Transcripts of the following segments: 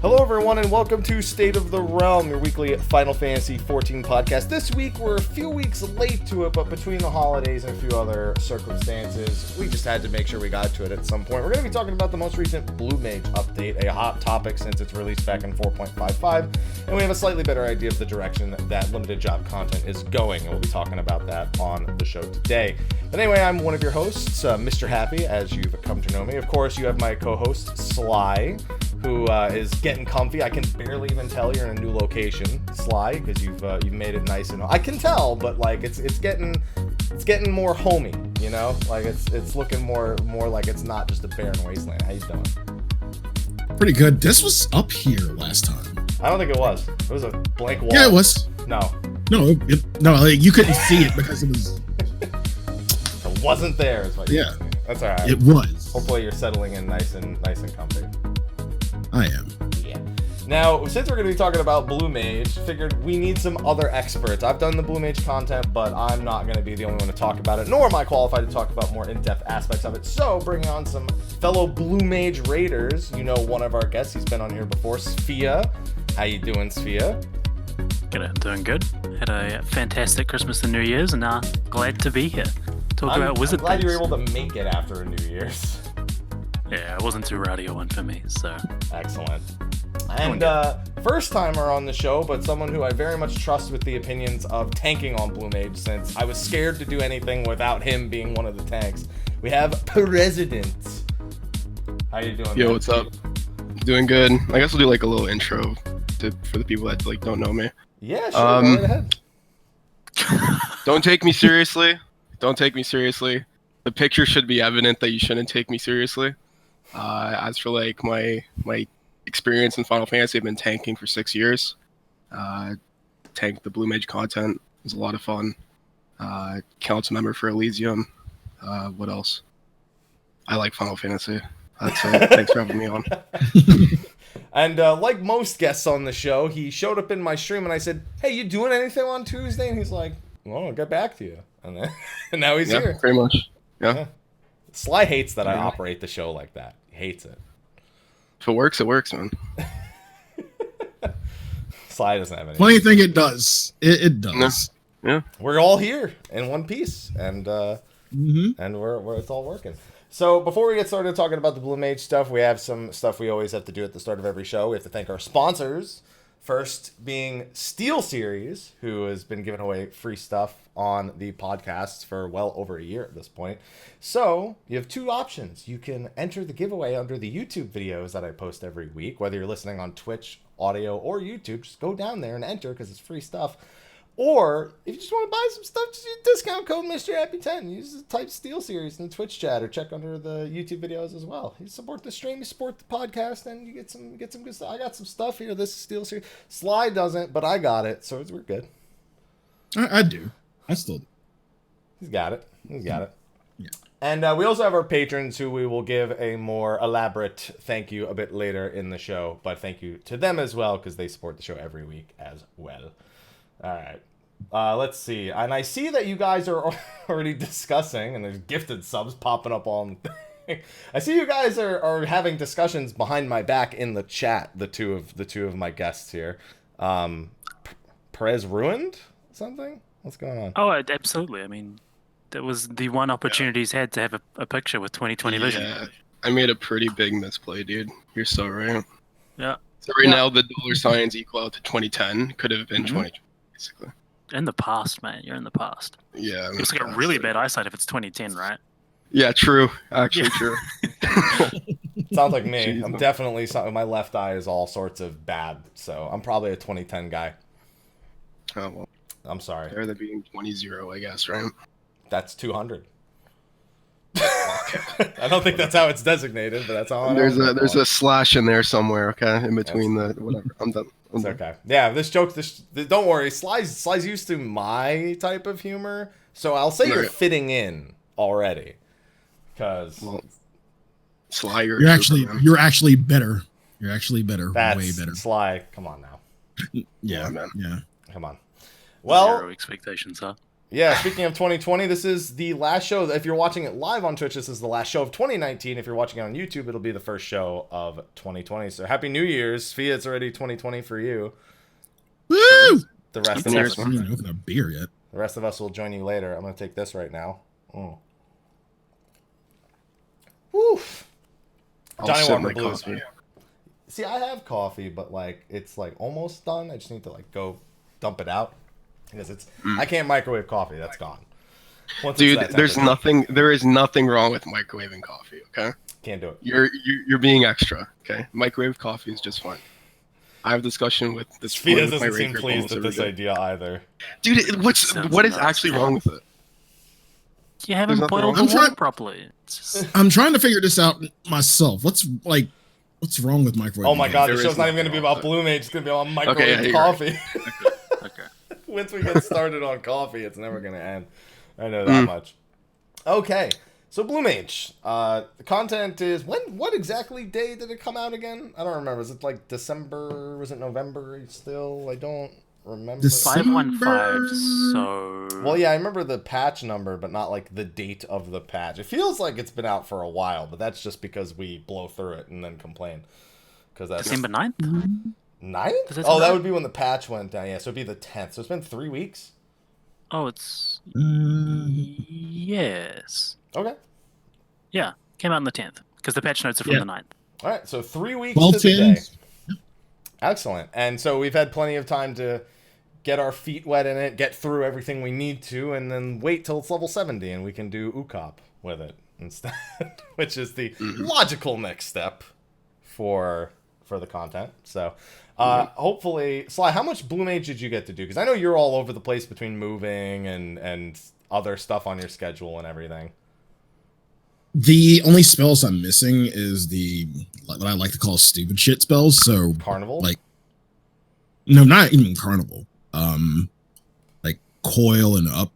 Hello everyone and welcome to State of the Realm, your weekly Final Fantasy XIV podcast. This week we're a few weeks late to it, but between the holidays and a few other circumstances, we just had to make sure we got to it at some point. We're going to be talking about the most recent Blue Mage update, a hot topic since its release back in 4.55, and we have a slightly better idea of the direction that limited job content is going, and we'll be talking about that on the show today. But anyway, I'm one of your hosts, Mr. Happy, as you've come to know me. Of course, you have my co-host, Sly, who is getting comfy. I can barely even tell you're in a new location, Sly, because you've made it nice and I can tell, but like it's getting more homey, you know? Like it's looking more like it's not just a barren wasteland. How you doing? Pretty good. This was up here last time. I don't think it was. It was a blank wall. Yeah, it was. No, like, you couldn't see it because it was. It wasn't there. Is what you're saying. That's all right. It was. Hopefully you're settling in nice and comfy. I am. Yeah. Now, since we're going to be talking about Blue Mage, figured we need some other experts. I've done the Blue Mage content, but I'm not going to be the only one to talk about it, nor am I qualified to talk about more in-depth aspects of it. So, bringing on some fellow Blue Mage raiders. You know one of our guests. He's been on here before, Sfia. How you doing, Sfia? G'day, doing good. Had a fantastic Christmas and New Year's, and glad to be here. Talk about wizard I'm glad things. you were able to make it after New Year's. Yeah, it wasn't too rowdy a one for me, so. Excellent. And first timer on the show, but someone who I very much trust with the opinions of tanking on Blue Mage, since I was scared to do anything without him being one of the tanks. We have Perez. How you doing? Yo, man? what's up? Doing good. I guess we'll do like a little intro for the people that like don't know me. Yeah, sure. Go right ahead. Don't take me seriously. Don't take me seriously. The picture should be evident that you shouldn't take me seriously. As for like my experience in Final Fantasy, I've been tanking for 6 years. Tanked the Blue Mage content. It was a lot of fun. Council member for Elysium. What else? I like Final Fantasy. That's it. Thanks for having me on. And like most guests on the show, he showed up in my stream and I said, "Hey, you doing anything on Tuesday?" And he's like, "Well, I'll get back to you." And then and now he's here. Pretty much. Yeah. Sly hates that I operate the show like that. He hates it. If it works, man. Sly doesn't have any. Funny thing, it does. It does. Yeah. We're all here in one piece, and we're it's all working. So before we get started talking about the Blue Mage stuff, we have some stuff we always have to do at the start of every show. We have to thank our sponsors. First being Steel Series, who has been giving away free stuff on the podcasts for well over a year at this point. So you have two options. You can enter the giveaway under the YouTube videos that I post every week, whether you're listening on Twitch, audio, or YouTube. Just go down there and enter because it's free stuff. Or if you just want to buy some stuff, just use discount code Mr. Happy 10. Use type Steel Series in the Twitch chat or check under the YouTube videos as well. You support the stream, you support the podcast, and you get some good stuff. I got some stuff here. This is Steel Series. Sly doesn't, but I got it, so we're good. I do. I still do. He's got it. Yeah. And we also have our patrons who we will give a more elaborate thank you a bit later in the show. But thank you to them as well because they support the show every week as well. All right. Let's see. And I see that you guys are already discussing, and there's gifted subs popping up on the thing. I see you guys are having discussions behind my back in the chat, the two of my guests here. Perez ruined something? What's going on? Oh, absolutely. I mean, that was the one opportunity he's had to have a picture with 20/20 vision. Yeah, I made a pretty big misplay, dude. You're so right. Yeah. So right now, the dollar signs equal out to 2010. Could have been 2020, basically. In the past, man. You're in the past. Yeah. It's got really bad eyesight if it's 2010, right? Yeah, true. Actually, true. Sounds like me. Jeez, I'm man. definitely my left eye is all sorts of bad, so I'm probably a 2010 guy. Oh, well. I'm sorry. Better than being 20-0, I guess, right? That's 200. I don't think that's how it's designated, but that's how There's a slash in there somewhere, okay? In between the whatever. I'm done. It's okay. Yeah, this joke, don't worry. Sly's used to my type of humor, so I'll say you're fitting in already. Because Sly, you're actually better. You're actually better. That's way better. Sly, come on now. Yeah, man. Yeah. Come on. Well, zero expectations, huh? Yeah, speaking of 2020, this is the last show. If you're watching it live on Twitch, this is the last show of 2019. If you're watching it on YouTube, it'll be the first show of 2020. So happy New Year's. Sfia, it's already 2020 for you. Woo! The rest of us, I haven't even opened a beer yet. the rest of us will join you later. I'm going to take this right now. Woo! Johnny Walker Blues. See, I have coffee, but like it's like almost done. I just need to like go dump it out because it's I can't microwave coffee. That's gone. Dude, there is nothing wrong with microwaving coffee. Okay, can't do it. You're being extra. Okay, microwave coffee is just fine. I have a discussion with this. Sfia doesn't seem pleased with this idea either. Dude, what is actually wrong with it? You haven't boiled the water properly. I'm trying to figure this out myself. What's wrong with microwave? Oh my god, the show's not even going to be about Blue Mage. It's going to be about microwave coffee. Okay. Once we get started on coffee, it's never going to end. I know that much. Okay, so Blue Mage. The content is what exactly day did it come out again? I don't remember. Is it like December? Was it November still? I don't remember. 515. So. Well, yeah, I remember the patch number, but not like the date of the patch. It feels like it's been out for a while, but that's just because we blow through it and then complain. Because that's December 9th? 9th? Oh, that would be when the patch went down. Yeah, so it'd be the 10th. So it's been 3 weeks. Oh, it's yes. Okay. Yeah, came out on the 10th because the patch notes are from the 9th. All right, so 3 weeks to the day. Excellent. And so we've had plenty of time to get our feet wet in it, get through everything we need to, and then wait till it's level 70 and we can do Ukop with it instead, which is the logical next step for the content. So hopefully, Sly, how much Blue Mage did you get to do? Because I know you're all over the place between moving and other stuff on your schedule and everything. The only spells I'm missing is what I like to call stupid shit spells. So Carnival? No, not even Carnival. Like Coil and Up.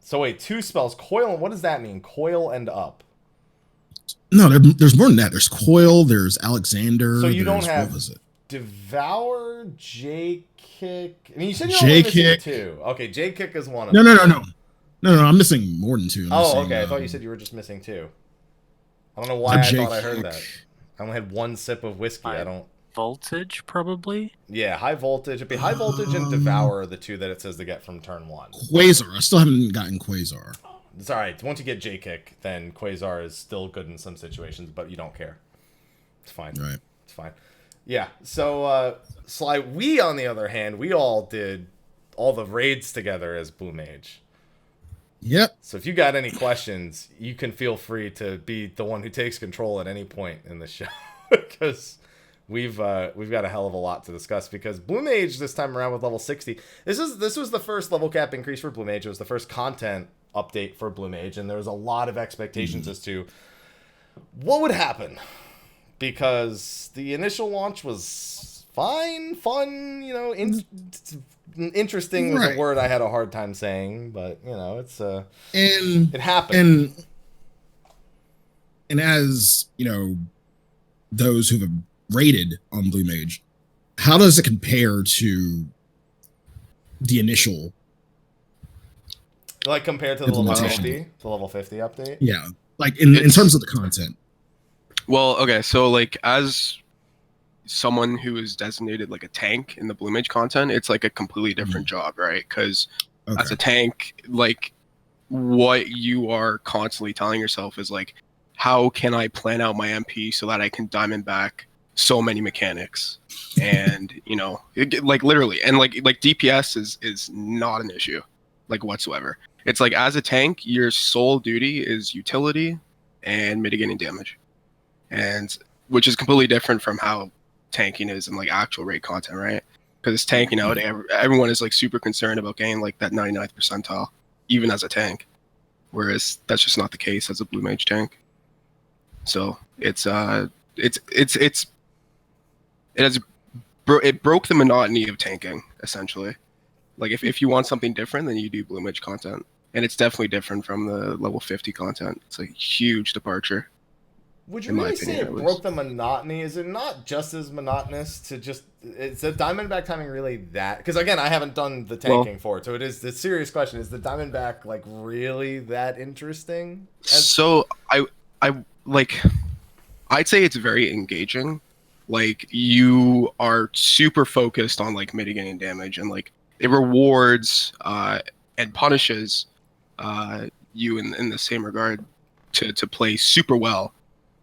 So wait, 2 spells. Coil, what does that mean? Coil and Up. No, there's more than that. There's Coil, there's Alexander. So you don't have what was it? Devour, J-Kick. I mean, you said you're only missing 2. Okay, J-Kick is one of them. No, I'm missing more than 2. Okay. I thought you said you were just missing 2. I don't know why I thought I heard that. I only had 1 sip of whiskey. I don't. Voltage, probably? Yeah, high voltage. It'd be high voltage and Devour are the 2 that it says to get from turn 1. Quasar. I still haven't gotten Quasar. It's alright. Once you get J-Kick, then Quasar is still good in some situations, but you don't care. It's fine. Right. It's fine. Yeah, so, Sly, we, on the other hand, we all did all the raids together as Blue Mage. Yep. So if you got any questions, you can feel free to be the one who takes control at any point in the show, because we've got a hell of a lot to discuss. Because Blue Mage this time around with level 60, this was the first level cap increase for Blue Mage. It was the first content update for Blue Mage, and there was a lot of expectations as to what would happen, because the initial launch was fun, interesting was a word I had a hard time saying, but it happened. And as those who have rated on Blue Mage, how does it compare to the initial? Like compared to the level 50, the level 50 update? Yeah, like in terms of the content. Well, okay, so like as someone who is designated like a tank in the Blue Mage content, it's like a completely different job, right? Because as a tank, like what you are constantly telling yourself is like, how can I plan out my MP so that I can diamond back so many mechanics? And like literally, and like DPS is not an issue, like whatsoever. It's like as a tank, your sole duty is utility and mitigating damage, and which is completely different from how tanking is in like actual raid content, right? Because it's tanking out, everyone is like super concerned about getting like that 99th percentile, even as a tank. whereas that's just not the case as a blue mage tank. So it broke the monotony of tanking, essentially. Like if you want something different, then you do blue mage content, and it's definitely different from the level 50 content. It's a huge departure. Would you really say it broke the monotony? Is it not just as monotonous to just... Is the Diamondback timing really that... Because, again, I haven't done the tanking for it, so it is the serious question. Is the Diamondback, like, really that interesting? So, I'd say it's very engaging. Like, you are super focused on, like, mitigating damage, and, like, it rewards and punishes you in the same regard to play super well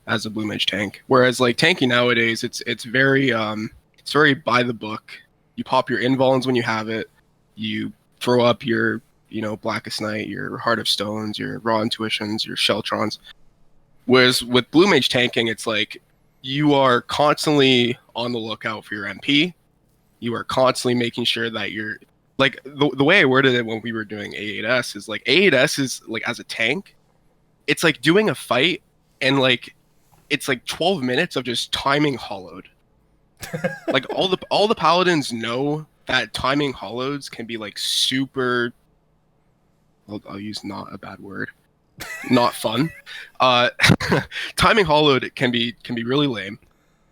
as a blue mage tank. Whereas like tanking nowadays, it's very by the book. You pop your invulns when you have it. You throw up your Blackest Night, your Heart of Stones, your Raw Intuitions, your Sheltrons. Whereas with blue mage tanking, it's like you are constantly on the lookout for your MP. You are constantly making sure that you're like the way I worded it when we were doing A8S is like A8S is like as a tank, it's like doing a fight and like it's like 12 minutes of just timing hollowed. Like all the paladins know that timing hollows can be like super. I'll use not a bad word, not fun. Timing hollowed can be really lame,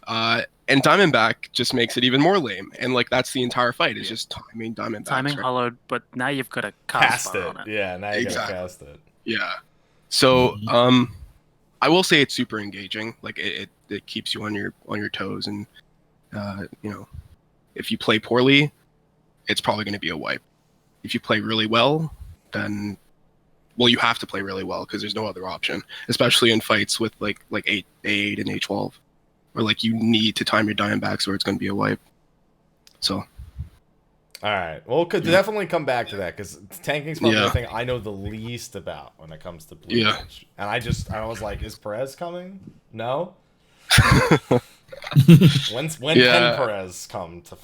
and Diamondback just makes it even more lame. And like that's the entire fight is just timing Diamondback. Timing hollowed, but now you've got to cast it on it. Yeah, now you gotta cast it. Yeah. So I will say it's super engaging. Like it keeps you on your toes, and if you play poorly, it's probably going to be a wipe. If you play really well, then you have to play really well because there's no other option, especially in fights with like A8 and A12, where like you need to time your Diamondbacks or it's going to be a wipe. So. All right. Well, could definitely come back to that because tanking's probably the thing I know the least about when it comes to blue mage. And I was like, is Perez coming? No. when can Perez come to?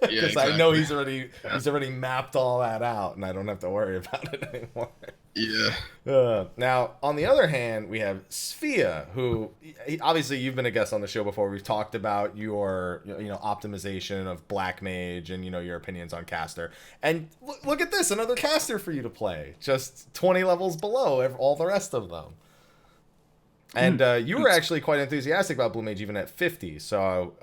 Because I know he's already mapped all that out, and I don't have to worry about it anymore. Yeah. Now, on the other hand, we have Sfia, who obviously you've been a guest on the show before. We've talked about your optimization of Black Mage and your opinions on caster. And look at this, another caster for you to play, just 20 levels below all the rest of them. And you were actually quite enthusiastic about Blue Mage even at 50. So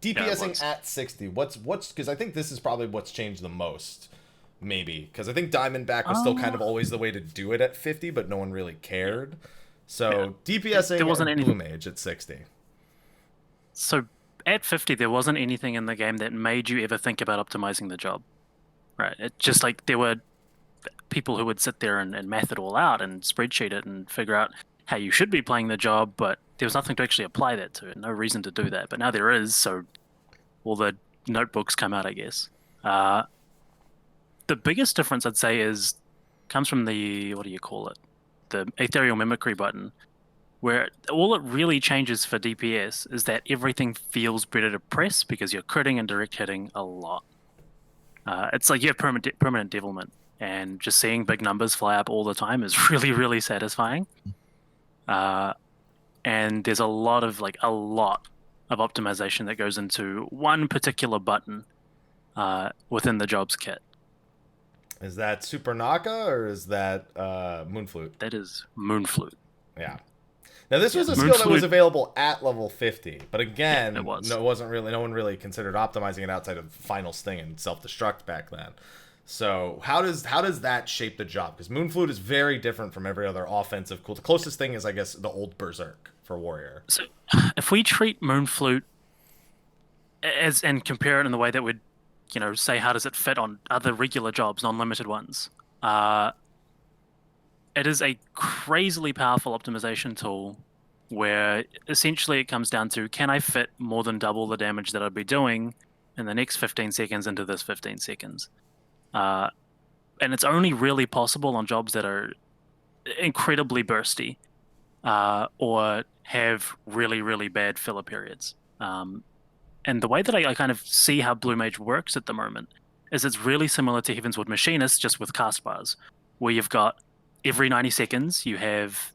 DPSing at 60. What's because I think this is probably what's changed the most. Maybe because I think Diamondback was still kind of always the way to do it at 50, but no one really cared. So DPSing there wasn't Blue Mage at 60. So at 50, there wasn't anything in the game that made you ever think about optimizing the job, right? It's just like there were people who would sit there and math it all out and spreadsheet it and figure out how you should be playing the job, but there was nothing to actually apply that to. No reason to do that, but now there is. So all the notebooks come out, I guess. The biggest difference I'd say comes from the, what do you call it? The ethereal mimicry button, where all it really changes for DPS is that everything feels better to press because you're critting and direct hitting a lot. It's like you have permanent devilment, and just seeing big numbers fly up all the time is really, really satisfying. And there's a lot of optimization that goes into one particular button within the jobs kit. Is that Super Naka or is that Moonflute? That is Moonflute. Yeah. Now this was a skill that was available at level 50, but again, it was. No one really considered optimizing it outside of Final Sting and self-destruct back then. So how does that shape the job? Because Moonflute is very different from every other offensive cool. The closest thing is, I guess, the old Berserk for Warrior. So if we treat Moonflute and compare it in the way that we'd, say how does it fit on other regular jobs, non-limited ones, it is a crazily powerful optimization tool where essentially it comes down to, can I fit more than double the damage that I'd be doing in the next 15 seconds into this 15 seconds? And it's only really possible on jobs that are incredibly bursty or have really, really bad filler periods. And the way that I kind of see how Blue Mage works at the moment is it's really similar to Heavensward Machinist, just with cast bars, where you've got every 90 seconds you have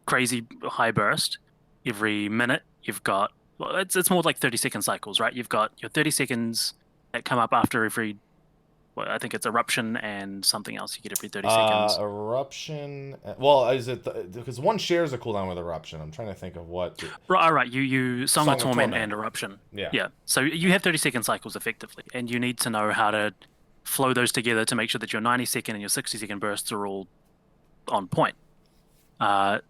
crazy high burst. Every minute you've got, well, it's more like 30-second cycles, right? You've got your 30 seconds that come up after every, well, I think it's eruption and something else you get every 30 seconds. Eruption. Well, is it because one shares a cooldown with eruption? I'm trying to think of what. Right. You Song of Torment and eruption. Yeah. So you have 30-second cycles effectively, and you need to know how to flow those together to make sure that your 90-second and your 60-second bursts are all on point.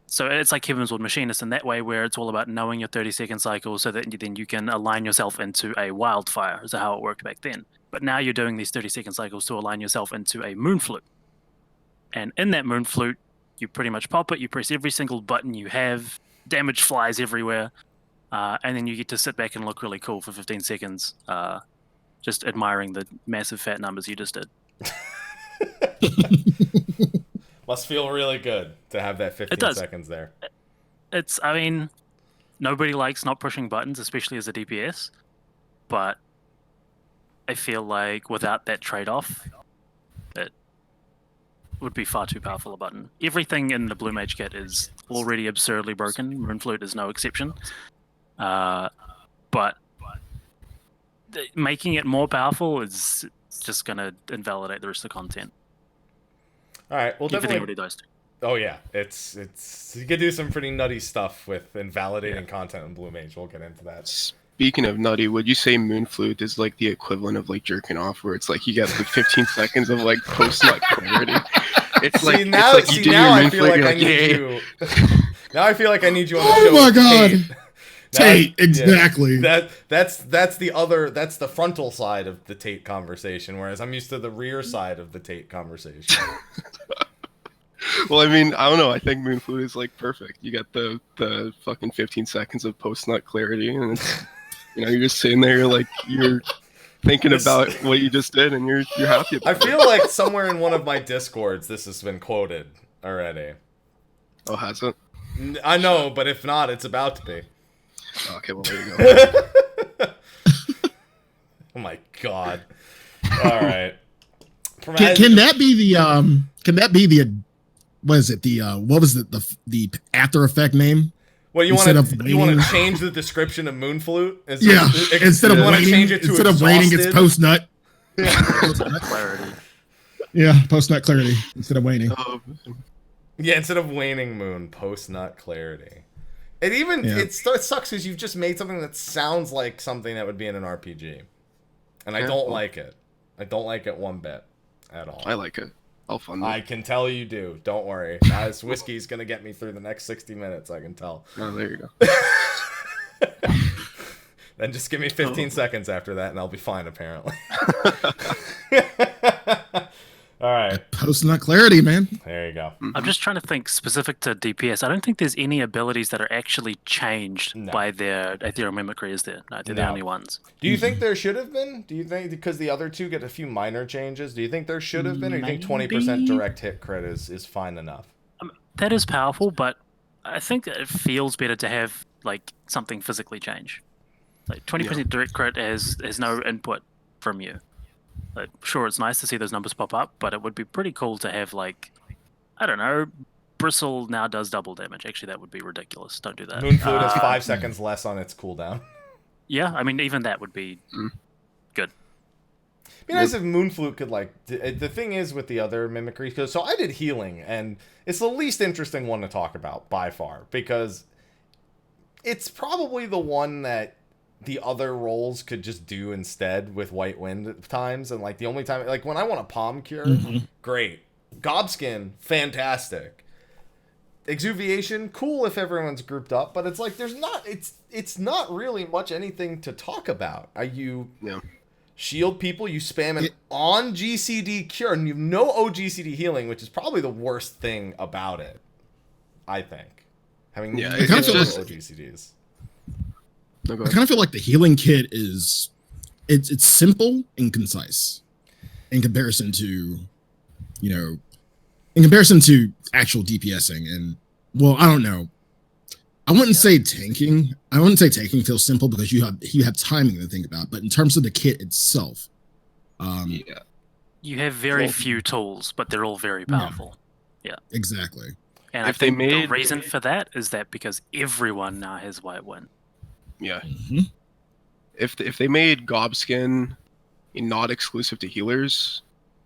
So it's like Kevin's Old Machinist in that way, where it's all about knowing your 30-second cycles so that then you can align yourself into a wildfire, is how it worked back then. But now you're doing these 30-second cycles to align yourself into a moon flute. And in that moon flute, you pretty much pop it, you press every single button you have, damage flies everywhere, and then you get to sit back and look really cool for 15 seconds, just admiring the massive fat numbers you just did. Must feel really good to have that 15 seconds there. I mean, nobody likes not pushing buttons, especially as a DPS, but I feel like without that trade-off, it would be far too powerful a button. Everything in the Blue Mage kit is already absurdly broken. Moonflute is no exception. But making it more powerful is just going to invalidate the rest of the content. All right, well, everything definitely. already does too. Oh yeah, it's you can do some pretty nutty stuff with invalidating content in Blue Mage. We'll get into that. Speaking of nutty, would you say Moonflute is like the equivalent of like jerking off, where it's like you get the 15 seconds of like post-nut clarity? It's like, now, it's like you do your Moonflute, you're like, yeah. Now I feel like I need you on the show. Oh my god. Tate, exactly. Yeah, that's the frontal side of the Tate conversation, whereas I'm used to the rear side of the Tate conversation. Well, I mean, I don't know. I think Moonflute is like perfect. You got the fucking 15 seconds of post-nut clarity, and it's, you're just sitting there, you're thinking about what you just did, and you're happy about it. I feel like somewhere in one of my Discords this has been quoted already. Oh, has it? I know, but if not, it's about to be. Okay, well, there you go. Oh my god. All right. Can that be the what is it? What was the After Effect name? Well, you want to change the description of Moonflute? Instead of waiting, it's post nut. Post-nut clarity. Yeah, post nut clarity instead of waning. Yeah, instead of waning moon, post nut clarity. It sucks because you've just made something that sounds like something that would be in an RPG, and I don't like it. I don't like it one bit at all. I like it. I'll fund it. I can tell you do. Don't worry. This whiskey's gonna get me through the next 60 minutes. I can tell. Oh, there you go. Then just give me 15 seconds after that, and I'll be fine. Apparently. All right. Post nut clarity, man. There you go. I'm just trying to think specific to DPS. I don't think there's any abilities that are actually changed by their ethereal mimicry, is there? No, they're the only ones. Do you think there should have been? Do you think because the other two get a few minor changes? Do you think there should have been? Or do you think 20% direct hit crit is fine enough? That is powerful, but I think it feels better to have like something physically change. Like 20% direct crit has no input from you. Like, sure, it's nice to see those numbers pop up, but it would be pretty cool to have, like, I don't know, Bristle now does double damage. Actually, that would be ridiculous. Don't do that. Moonflute has 5 seconds less on its cooldown. Yeah, I mean, even that would be good. It'd be nice if Moonflute could, the thing is with the other mimicry, so I did healing, and it's the least interesting one to talk about, by far, because it's probably the one that the other roles could just do instead with White Wind at times, and the only time when I want a palm cure, great. Gobskin, fantastic. Exuviation, cool if everyone's grouped up, but it's it's not really much anything to talk about. You shield people, you spam it on GCD cure, and you have no OGCD healing, which is probably the worst thing about it, I think. Having OGCDs. I kind of feel like the healing kit is it's simple and concise in comparison to actual DPSing. And well, I don't know. I wouldn't say tanking. I wouldn't say tanking feels simple because you have timing to think about. But in terms of the kit itself, you have very few tools, but they're all very powerful. Exactly. And If I they think made- the reason for that is that because everyone now has White Wind. Yeah. Mhm. If they made Gobskin not exclusive to healers,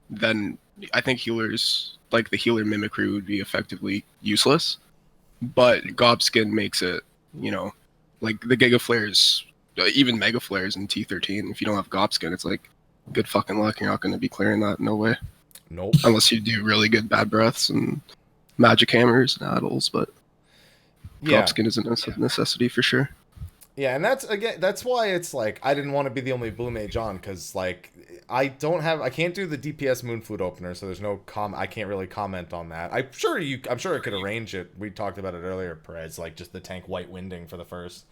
then I think healers, like the healer mimicry, would be effectively useless. But Gobskin makes it, like the Giga Flares, even Mega Flares in T13. If you don't have Gobskin, it's like good fucking luck. You're not going to be clearing that. No way. Nope. Unless you do really good bad breaths and magic hammers and addles, but Yeah. Gobskin is a necessity for sure. Yeah, and that's why it's like I didn't want to be the only Blue Mage on, because like I can't do the DPS Moonflute opener, so there's no I can't really comment on that. I'm sure I could arrange it. We talked about it earlier, Perez, like just the tank White Winding for the first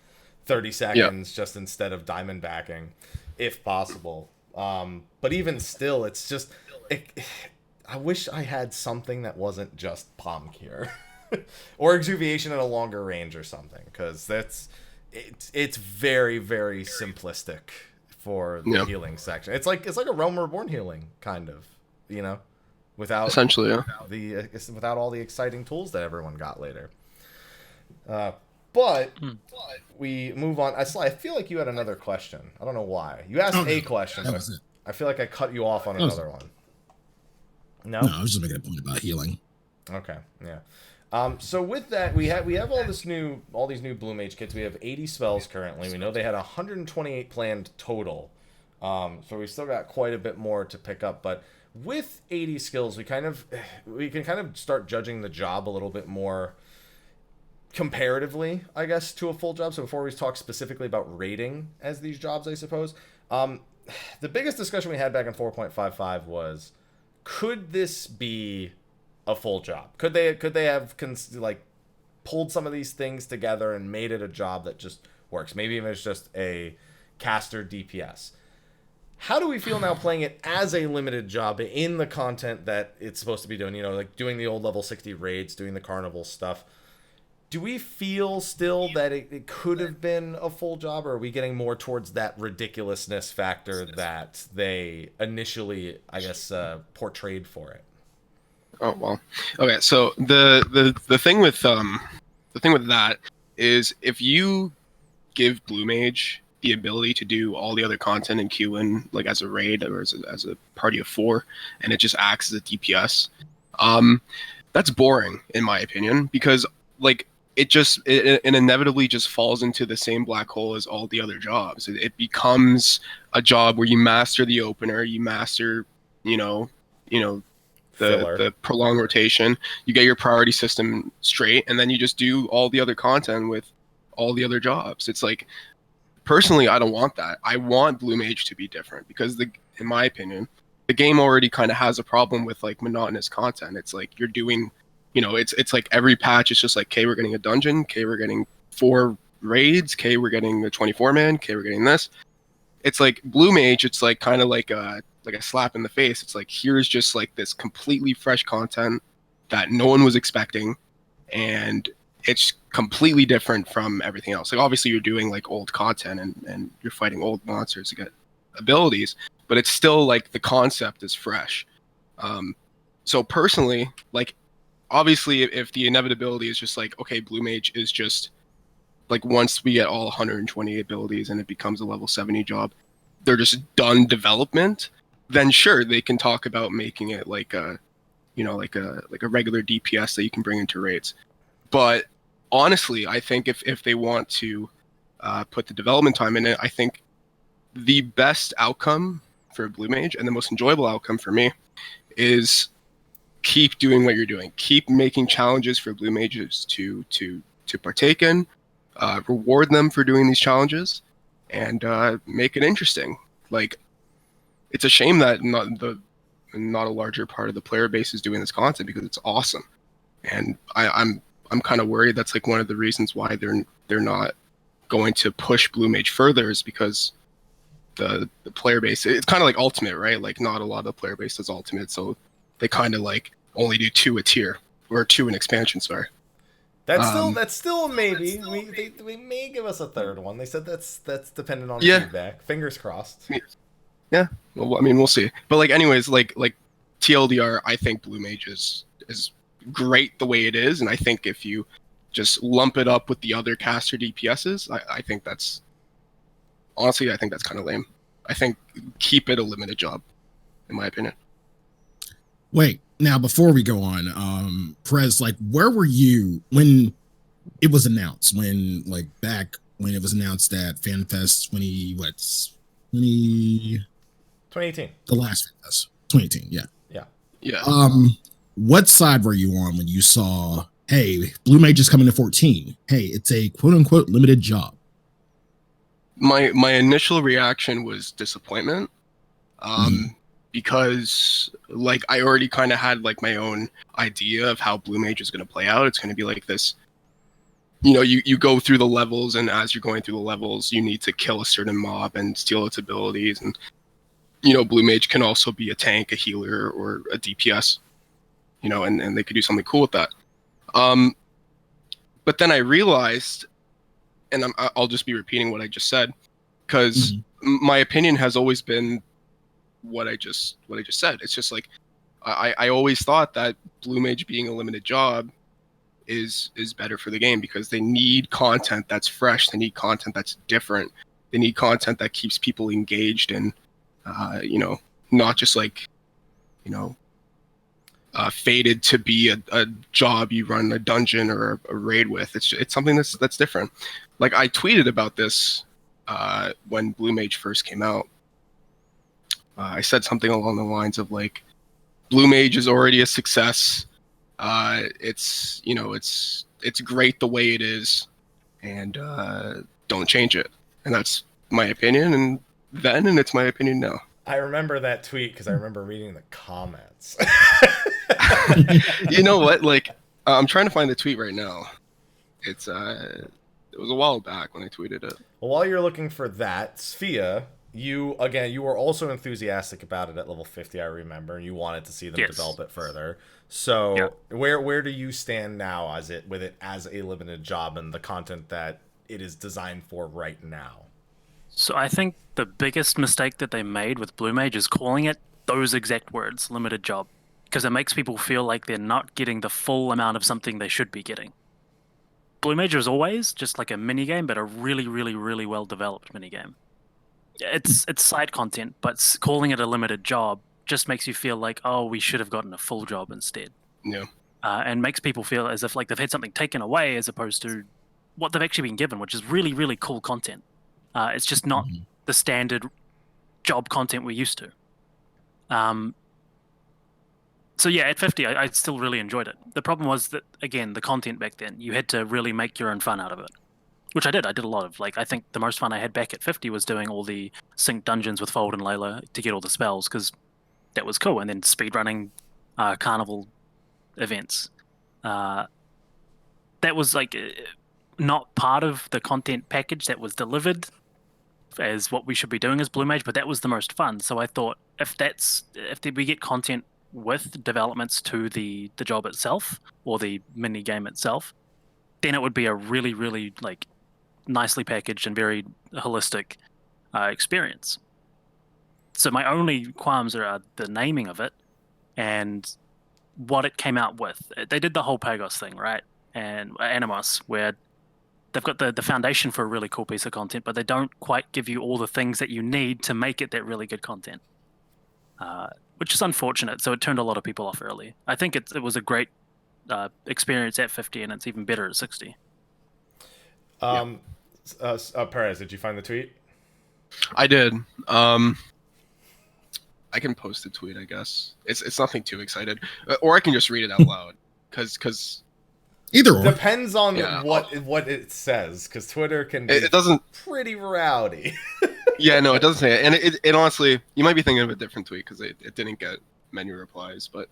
30 seconds, just instead of diamond backing, if possible. But even still, it's just I wish I had something that wasn't just Palm Cure or Exuviation at a longer range or something, because it's very, very simplistic for the healing section. It's like a Realm Reborn healing, kind of, without Essentially, yeah. without all the exciting tools that everyone got later. But we move on. Sly, I feel like you had another question. I don't know why. You asked a question, but I feel like I cut you off on another one. No, I was just making a point about healing. Okay, yeah. So with that, we have all these new Blue Mage kits. We have 80 spells currently. We know they had 128 planned total. So we still got quite a bit more to pick up. But with 80 skills, we can kind of start judging the job a little bit more comparatively, I guess, to a full job. So before we talk specifically about rating as these jobs, I suppose, the biggest discussion we had back in 4.55 was, could this be a full job? Could they have pulled some of these things together and made it a job that just works? Maybe even it's just a caster DPS. How do we feel now playing it as a limited job in the content that it's supposed to be doing? Like doing the old level 60 raids, doing the carnival stuff. Do we feel still that it could have been a full job, or are we getting more towards that ridiculousness factor that they initially, I guess, portrayed for it? Oh well. Okay, so the thing with that is, if you give Blue Mage the ability to do all the other content in QN, like as a raid or as a party of 4, and it just acts as a DPS, that's boring in my opinion, because like it inevitably just falls into the same black hole as all the other jobs. It becomes a job where you master the opener, you master, the prolonged rotation, you get your priority system straight, and then you just do all the other content with all the other jobs. It's like, personally, I don't want that. I want Blue Mage to be different, because in my opinion, the game already kind of has a problem with like monotonous content. It's like you're doing, it's like every patch it's just like, okay, we're getting a dungeon, okay, we're getting 4 raids, okay, we're getting the 24-man, okay, we're getting this. It's like Blue Mage, it's like kind of like a slap in the face. It's like, here's just like this completely fresh content that no one was expecting, and it's completely different from everything else. Like obviously you're doing like old content and you're fighting old monsters to get abilities, but it's still like the concept is fresh. So personally, like obviously if the inevitability is just like, okay, Blue Mage is just like, once we get all 120 abilities and it becomes a level 70 job, they're just done development, then sure, they can talk about making it like a regular DPS that you can bring into raids. But honestly, I think if they want to put the development time in it, I think the best outcome for Blue Mage and the most enjoyable outcome for me is keep doing what you're doing. Keep making challenges for Blue Mages to partake in, reward them for doing these challenges, and make it interesting. Like, it's a shame that not a larger part of the player base is doing this content, because it's awesome. And I'm kind of worried that's like one of the reasons why they're not going to push Blue Mage further, is because the player base, it's kind of like Ultimate, right? Like not a lot of the player base does Ultimate, so they kind of like only do 2 a tier, or 2 an expansion, sorry. That's still a maybe. They may give us a third one. They said that's dependent on feedback. Fingers crossed. Yeah. Well, I mean, we'll see. But like, anyways, like TLDR, I think Blue Mage is great the way it is, and I think if you just lump it up with the other caster DPSs, I think that's honestly, I think that's kind of lame. I think keep it a limited job, in my opinion. Wait, now before we go on, Perez, like, where were you when it was announced? Back when it was announced that FanFest 2018. The last FanFest, 2018, yeah. Yeah. What side were you on when you saw, hey, Blue Mage is coming to 14? Hey, it's a quote unquote limited job. My initial reaction was disappointment. Because like I already kind of had like my own idea of how Blue Mage is going to play out. It's going to be like this, you go through the levels, and as you're going through the levels, you need to kill a certain mob and steal its abilities. And, Blue Mage can also be a tank, a healer, or a DPS, and they could do something cool with that. But then I realized, and I'll just be repeating what I just said, because my opinion has always been what I just said. It's just like I always thought that Blue Mage being a limited job is better for the game, because they need content that's fresh, they need content that's different, they need content that keeps people engaged, and not just like fated to be a job you run a dungeon or a raid with. It's something that's different. Like I tweeted about this when Blue Mage first came out. I said something along the lines of like, Blue Mage is already a success. It's great the way it is, and don't change it. And that's my opinion, and it's my opinion now. I remember that tweet because I remember reading the comments. You know what? Like, I'm trying to find the tweet right now. It was a while back when I tweeted it. Well, while you're looking for that, Sfia, you were also enthusiastic about it at level 50, I remember. You wanted to see them develop it further. So where do you stand now with it as a limited job and the content that it is designed for right now? So I think the biggest mistake that they made with Blue Mage is calling it those exact words, limited job, because it makes people feel like they're not getting the full amount of something they should be getting. Blue Mage is always just like a minigame, but a really, really, really well-developed minigame. It's side content, but calling it a limited job just makes you feel like, oh, we should have gotten a full job instead. Yeah. And makes people feel as if like they've had something taken away as opposed to what they've actually been given, which is really, really cool content. It's just not the standard job content we're used to. So yeah, at 50, I still really enjoyed it. The problem was that, again, the content back then, you had to really make your own fun out of it. Which I did. I did a lot of, like, I think the most fun I had back at 50 was doing all the sync dungeons with Fold and Layla to get all the spells, because that was cool. And then speedrunning carnival events. That was, like, not part of the content package that was delivered as what we should be doing as Blue Mage, but that was the most fun. So I thought, if we get content with developments to the job itself, or the mini game itself, then it would be a really, really, like, nicely packaged and very holistic experience. So my only qualms are the naming of it and what it came out with. They did the whole Pagos thing, right? And Animos, where they've got the foundation for a really cool piece of content, but they don't quite give you all the things that you need to make it that really good content, which is unfortunate. So it turned a lot of people off early. I think it was a great experience at 50, and it's even better at 60. Perez, did you find the tweet? I did. I can post the tweet, I guess. It's nothing too excited, or I can just read it out loud, because either or depends on what it says, because Twitter can be pretty rowdy. Yeah, no, it doesn't say it, and it honestly, you might be thinking of a different tweet because it didn't get many replies, but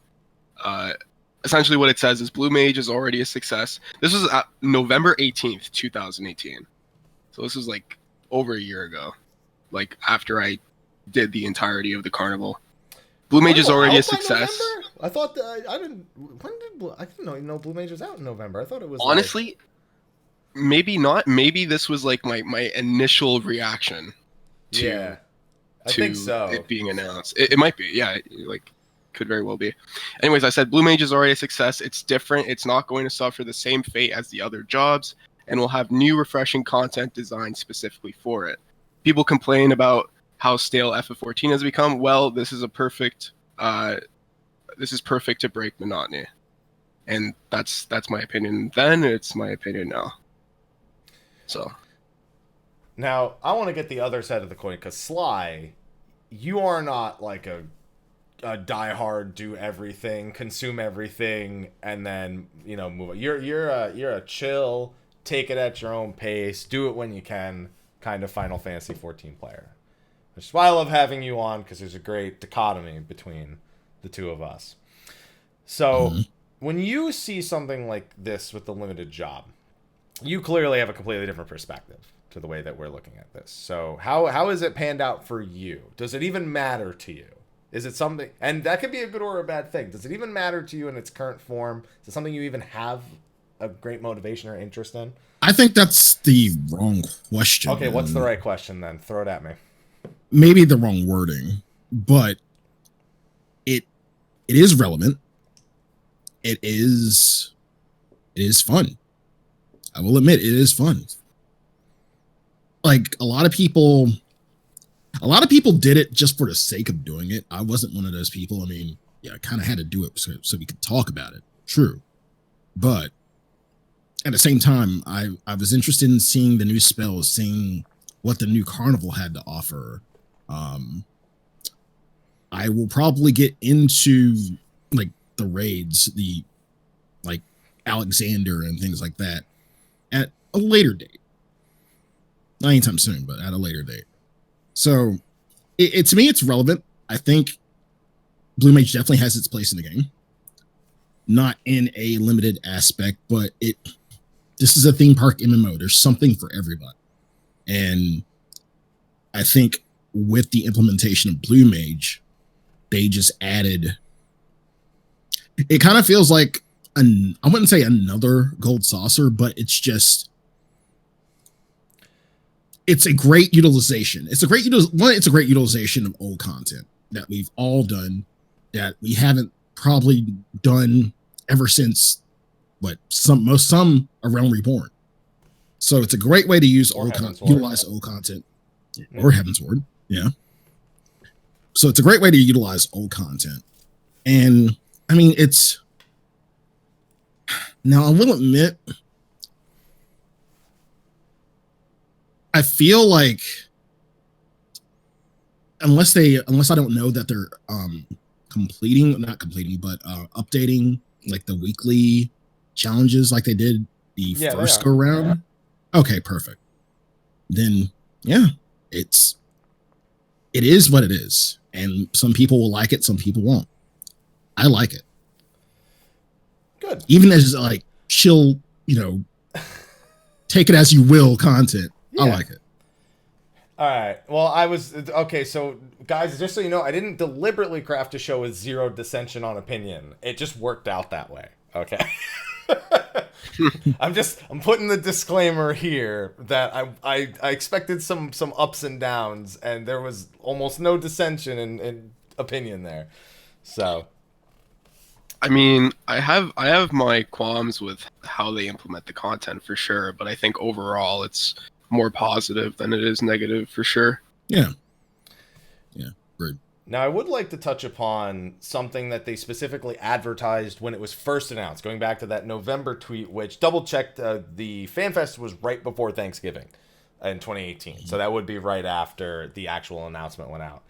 essentially what it says is Blue Mage is already a success. This was November 18th, 2018. So this was like over a year ago, like after I did the entirety of the carnival. Blue Mage is already a success. I thought I didn't know Blue Mage was out in November. I thought it was honestly, maybe not. Maybe this was like my initial reaction to I think so. It being announced. It might be, yeah. Like could very well be. Anyways, I said Blue Mage is already a success. It's different. It's not going to suffer the same fate as the other jobs, and will have new, refreshing content designed specifically for it. People complain about how stale FF14 has become. Well, this is perfect to break monotony, and that's my opinion then. It's my opinion now. So now I want to get the other side of the coin, because Sly, you are not like a diehard, do everything, consume everything, and then move on. You're a chill, take it at your own pace, do it when you can kind of Final Fantasy 14 player. Which is why I love having you on, because there's a great dichotomy between the two of us. So when you see something like this with the limited job, you clearly have a completely different perspective to the way that we're looking at this. So how is it panned out for you? Does it even matter to you? Is it something, and that could be a good or a bad thing, does it even matter to you in its current form? Is it something you even have a great motivation or interest in? I think that's the wrong question. Okay, what's the right question then? Throw it at me. Maybe the wrong wording, but it is relevant. It is fun. I will admit it is fun. Like a lot of people did it just for the sake of doing it. I wasn't one of those people. I mean, yeah, I kind of had to do it so we could talk about it. True. But at the same time, I was interested in seeing the new spells, seeing what the new carnival had to offer. I will probably get into like the raids, the like Alexander and things like that at a later date. Not anytime soon, but at a later date. So to me, it's relevant. I think Blue Mage definitely has its place in the game. Not in a limited aspect, but this is a theme park MMO. There's something for everybody. And I think with the implementation of Blue Mage, they just added, it kind of feels like I wouldn't say another gold saucer, but it's a great utilization. It's a great utilization of old content that we've all done, that we haven't probably done ever since some A Realm Reborn. So it's a great way to use utilize old content, or Heavensward. Yeah. So it's a great way to utilize old content. And I mean, now I will admit, I feel like unless I don't know that they're updating like the weekly challenges like they did the first go round. Yeah. Okay, perfect. Then yeah, it is what it is. And some people will like it, some people won't. I like it. Good. Even as like chill, take it as you will content. Yeah. I like it. All right. Well, okay. So, guys, just so you know, I didn't deliberately craft a show with zero dissension on opinion. It just worked out that way. Okay. I'm putting the disclaimer here that I expected some ups and downs, and there was almost no dissension in opinion there. So, I mean, I have my qualms with how they implement the content for sure, but I think overall it's more positive than it is negative for sure. Yeah. Great. Now, I would like to touch upon something that they specifically advertised when it was first announced, going back to that November tweet, which double-checked the FanFest was right before Thanksgiving in 2018. So that would be right after the actual announcement went out.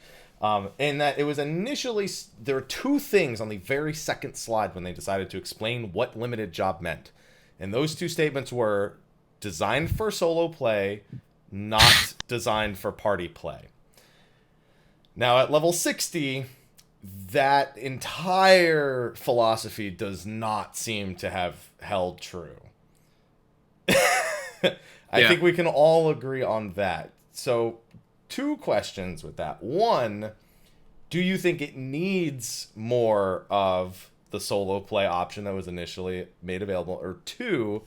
And that it was initially, there were two things on the very second slide when they decided to explain what limited job meant. And those two statements were designed for solo play, not designed for party play. Now, at level 60, that entire philosophy does not seem to have held true. I think we can all agree on that. So, two questions with that. One, do you think it needs more of the solo play option that was initially made available? Or two,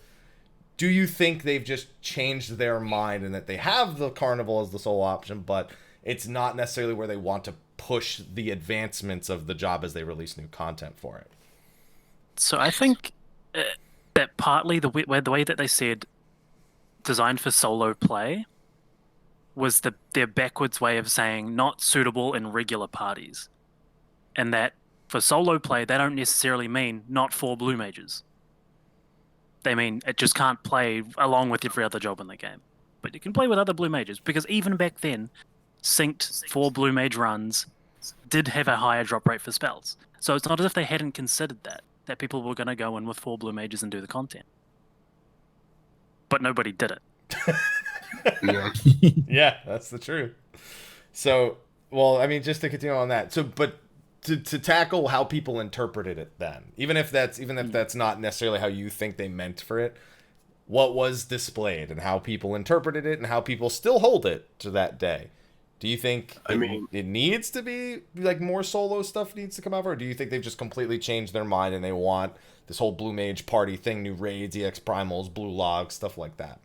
do you think they've just changed their mind and that they have the carnival as the sole option, but it's not necessarily where they want to push the advancements of the job as they release new content for it. So I think that partly the way that they said designed for solo play was their backwards way of saying not suitable in regular parties. And that for solo play, they don't necessarily mean not for blue mages. They mean it just can't play along with every other job in the game. But you can play with other blue mages, because even back then, synced for blue mage runs did have a higher drop rate for spells. So it's not as if they hadn't considered that people were going to go in with 4 blue mages and do the content. But nobody did it. Yeah. Yeah, that's the truth. So, well, I mean, just to continue on that. So, but to tackle how people interpreted it then, even if that's not necessarily how you think they meant for it, what was displayed and how people interpreted it and how people still hold it to that day. Do you think it needs to be like more solo stuff needs to come out, or do you think they've just completely changed their mind and they want this whole blue mage party thing, new raids, EX primals, blue logs, stuff like that?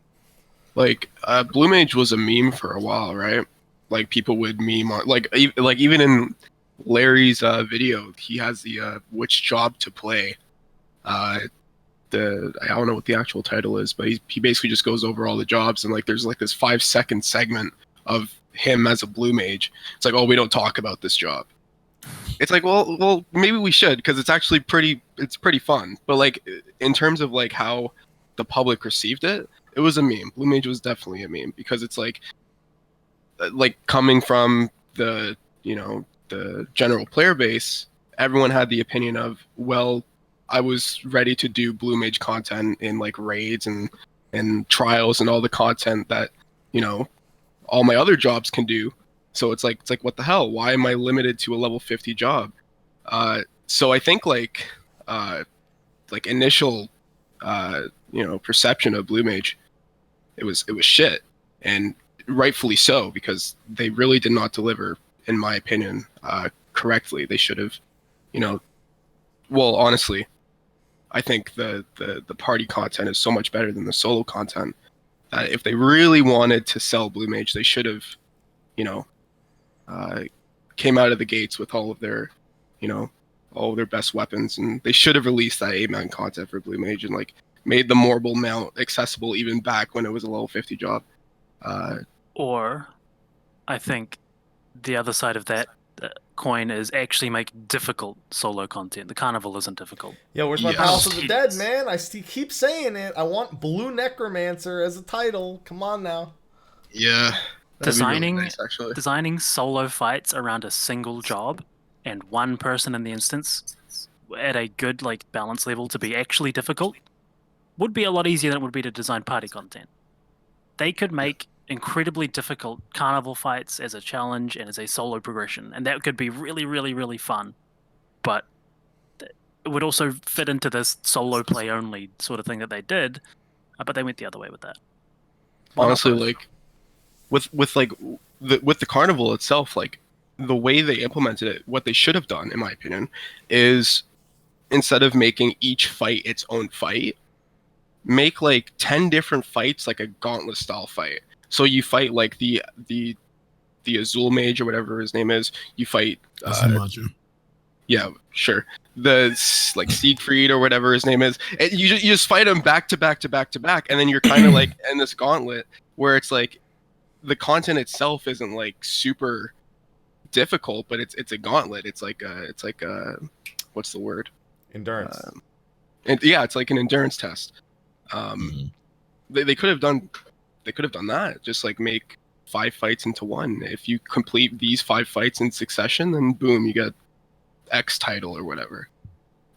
Like blue mage was a meme for a while, right? Like people would meme on like even in Larry's video, he has the which job to play. I don't know what the actual title is, but he basically just goes over all the jobs, and like there's like this 5-second segment of him as a blue mage. It's like, oh, we don't talk about this job. It's like, well, maybe we should, because it's actually pretty fun. But like in terms of like how the public received it, it was a meme. Blue mage was definitely a meme, because it's like coming from the general player base, everyone had the opinion of, well, I was ready to do blue mage content in like raids and trials and all the content that all my other jobs can do. So it's like what the hell? Why am I limited to a level 50 job? So I think like initial perception of blue mage, it was shit, and rightfully so, because they really did not deliver, in my opinion, correctly. They should have, well, honestly, I think the party content is so much better than the solo content that if they really wanted to sell blue mage, they should have, came out of the gates with all of their, all of their best weapons, and they should have released that 8-man content for blue mage and like made the Morbol mount accessible even back when it was a level 50 job. Or I think the other side of that coin is actually make difficult solo content. The carnival isn't difficult. Yo, where's my Palace of the Dead, man? I keep saying it. I want Blue Necromancer as a title. Come on now. Yeah. Designing really nice, designing solo fights around a single job and one person in the instance at a good like balance level to be actually difficult would be a lot easier than it would be to design party content. They could make incredibly difficult carnival fights as a challenge and as a solo progression, and that could be really, really, really fun. But it would also fit into this solo play only sort of thing that they did, but they went the other way with that. Honestly, like with the carnival itself, like the way they implemented it, what they should have done, in my opinion, is instead of making each fight its own fight, make like 10 different fights like a gauntlet style fight. So you fight like the Azul Mage or whatever his name is. You fight. Yeah, sure. The like Siegfried or whatever his name is. And you just fight him back to back to back to back, and then you're kind of like in this gauntlet where it's like the content itself isn't like super difficult, but it's a gauntlet. It's like what's the word? Endurance. And yeah, it's like an endurance test. They could have done that. Just like make 5 fights into one. If you complete these 5 fights in succession, then boom, you get X title or whatever.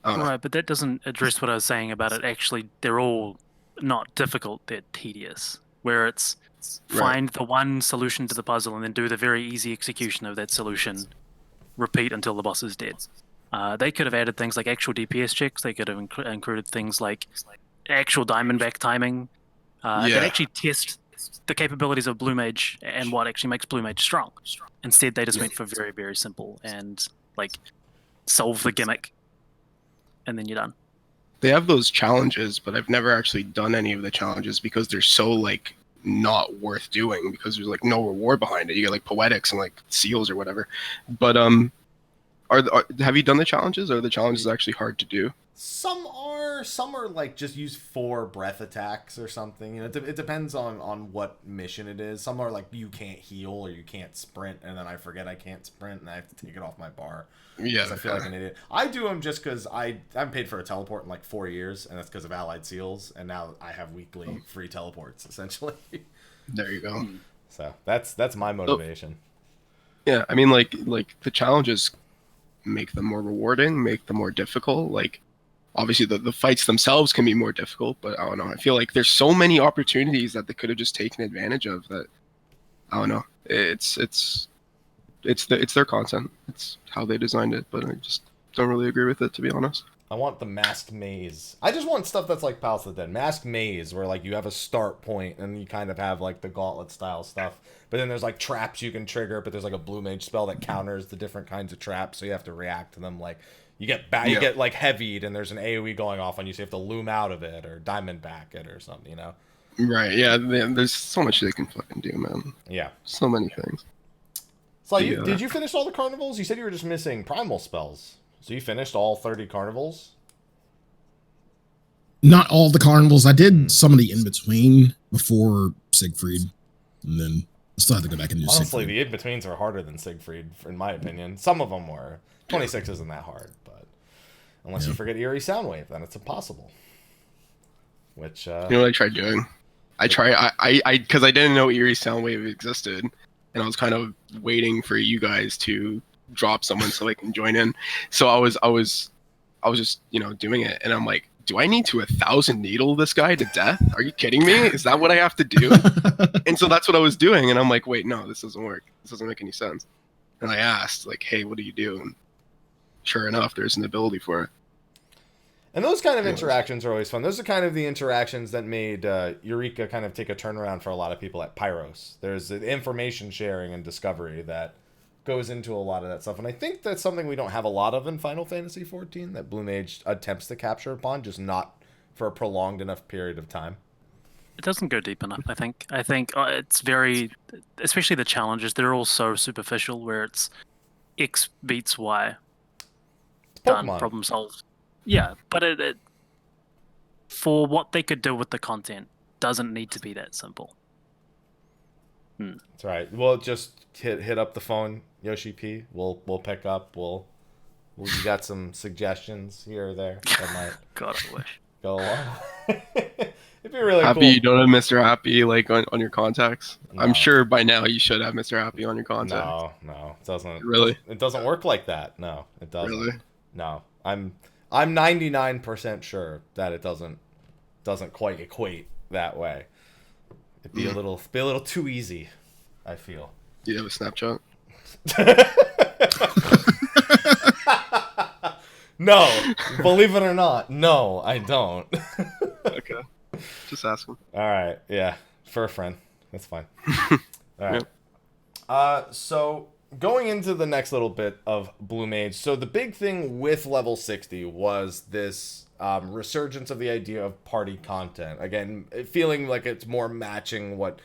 Right, but that doesn't address what I was saying about it. Actually, they're all not difficult. They're tedious. Where it's find the one solution to the puzzle and then do the very easy execution of that solution. Repeat until the boss is dead. They could have added things like actual DPS checks. They could have included things like actual Diamondback timing. That actually test the capabilities of Blue Mage and what actually makes Blue Mage strong. Instead, they just went for very, very simple and like solve the gimmick, and then you're done. They have those challenges, but I've never actually done any of the challenges because they're so like not worth doing because there's like no reward behind it. You get like poetics and like seals or whatever. But have you done the challenges? Are the challenges actually hard to do? Some are like just use 4 breath attacks or something. You know, it depends on what mission it is. Some are like you can't heal or you can't sprint, and then I forget I can't sprint and I have to take it off my bar. Yeah, I feel like an idiot. I do them just because I haven't paid for a teleport in like 4 years, and that's because of allied seals, and now I have weekly free teleports essentially. There you go. So that's my motivation. Yeah, I mean like the challenges make them more rewarding, make them more difficult. Like obviously the fights themselves can be more difficult, but I don't know. I feel like there's so many opportunities that they could have just taken advantage of that. I don't know. It's their content. It's how they designed it, but I just don't really agree with it, to be honest. I want the masked maze. I just want stuff that's like Palace of the Dead. Masked maze, where like you have a start point and you kind of have like the gauntlet style stuff. But then there's like traps you can trigger, but there's like a blue mage spell that counters the different kinds of traps, so you have to react to them. Like you get like heavied and there's an AoE going off on you, so you have to loom out of it or diamond back it or something, you know? Right, yeah, there's so much they can fucking do, man. Yeah. So many things. So did you finish all the carnivals? You said you were just missing primal spells. So you finished all 30 carnivals? Not all the carnivals. I did some of the in-between before Siegfried, and then I still have to go back and do Honestly, Siegfried. the in-betweens are harder than Siegfried, in my opinion. Some of them were. 26 isn't that hard, but unless you forget Eerie Soundwave, then it's impossible. Which, you know what I tried doing? I because I didn't know Eerie Soundwave existed, and I was kind of waiting for you guys to drop someone so I can join in. So I was just, you know, doing it, and I'm like, do I need to 1,000 needle this guy to death? Are you kidding me? Is that what I have to do? And so that's what I was doing, and I'm like, wait, no, this doesn't work. This doesn't make any sense. And I asked, like, hey, what do you do? And sure enough, there's an ability for it. And those kind of interactions are always fun. Those are kind of the interactions that made Eureka kind of take a turnaround for a lot of people at Pyros. There's information sharing and discovery that goes into a lot of that stuff. And I think that's something we don't have a lot of in Final Fantasy XIV, that Blue Mage attempts to capture upon, just not for a prolonged enough period of time. It doesn't go deep enough, I think. I think it's very... Especially the challenges, they're all so superficial, where it's X beats Y. Done, problem solved. Yeah, but it for what they could do with the content, doesn't need to be that simple. That's right. We'll just hit up the phone, Yoshi P. We'll pick up. You got some suggestions here or there that might God, I wish. go along. It'd be really Happy cool. you don't have Mr. Happy like on your contacts. No. I'm sure by now you should have Mr. Happy on your contacts. No, it doesn't. Really? It doesn't work like that. No, it doesn't. Really? No, I'm 99% sure that it doesn't quite equate that way. It'd be a little too easy, I feel. Do you have a Snapchat? No, believe it or not, no, I don't. Okay, just asking. All right, yeah, for a friend, that's fine. All right. So going into the next little bit of Blue Mage, so the big thing with level 60 was this resurgence of the idea of party content. Again, feeling like it's more matching what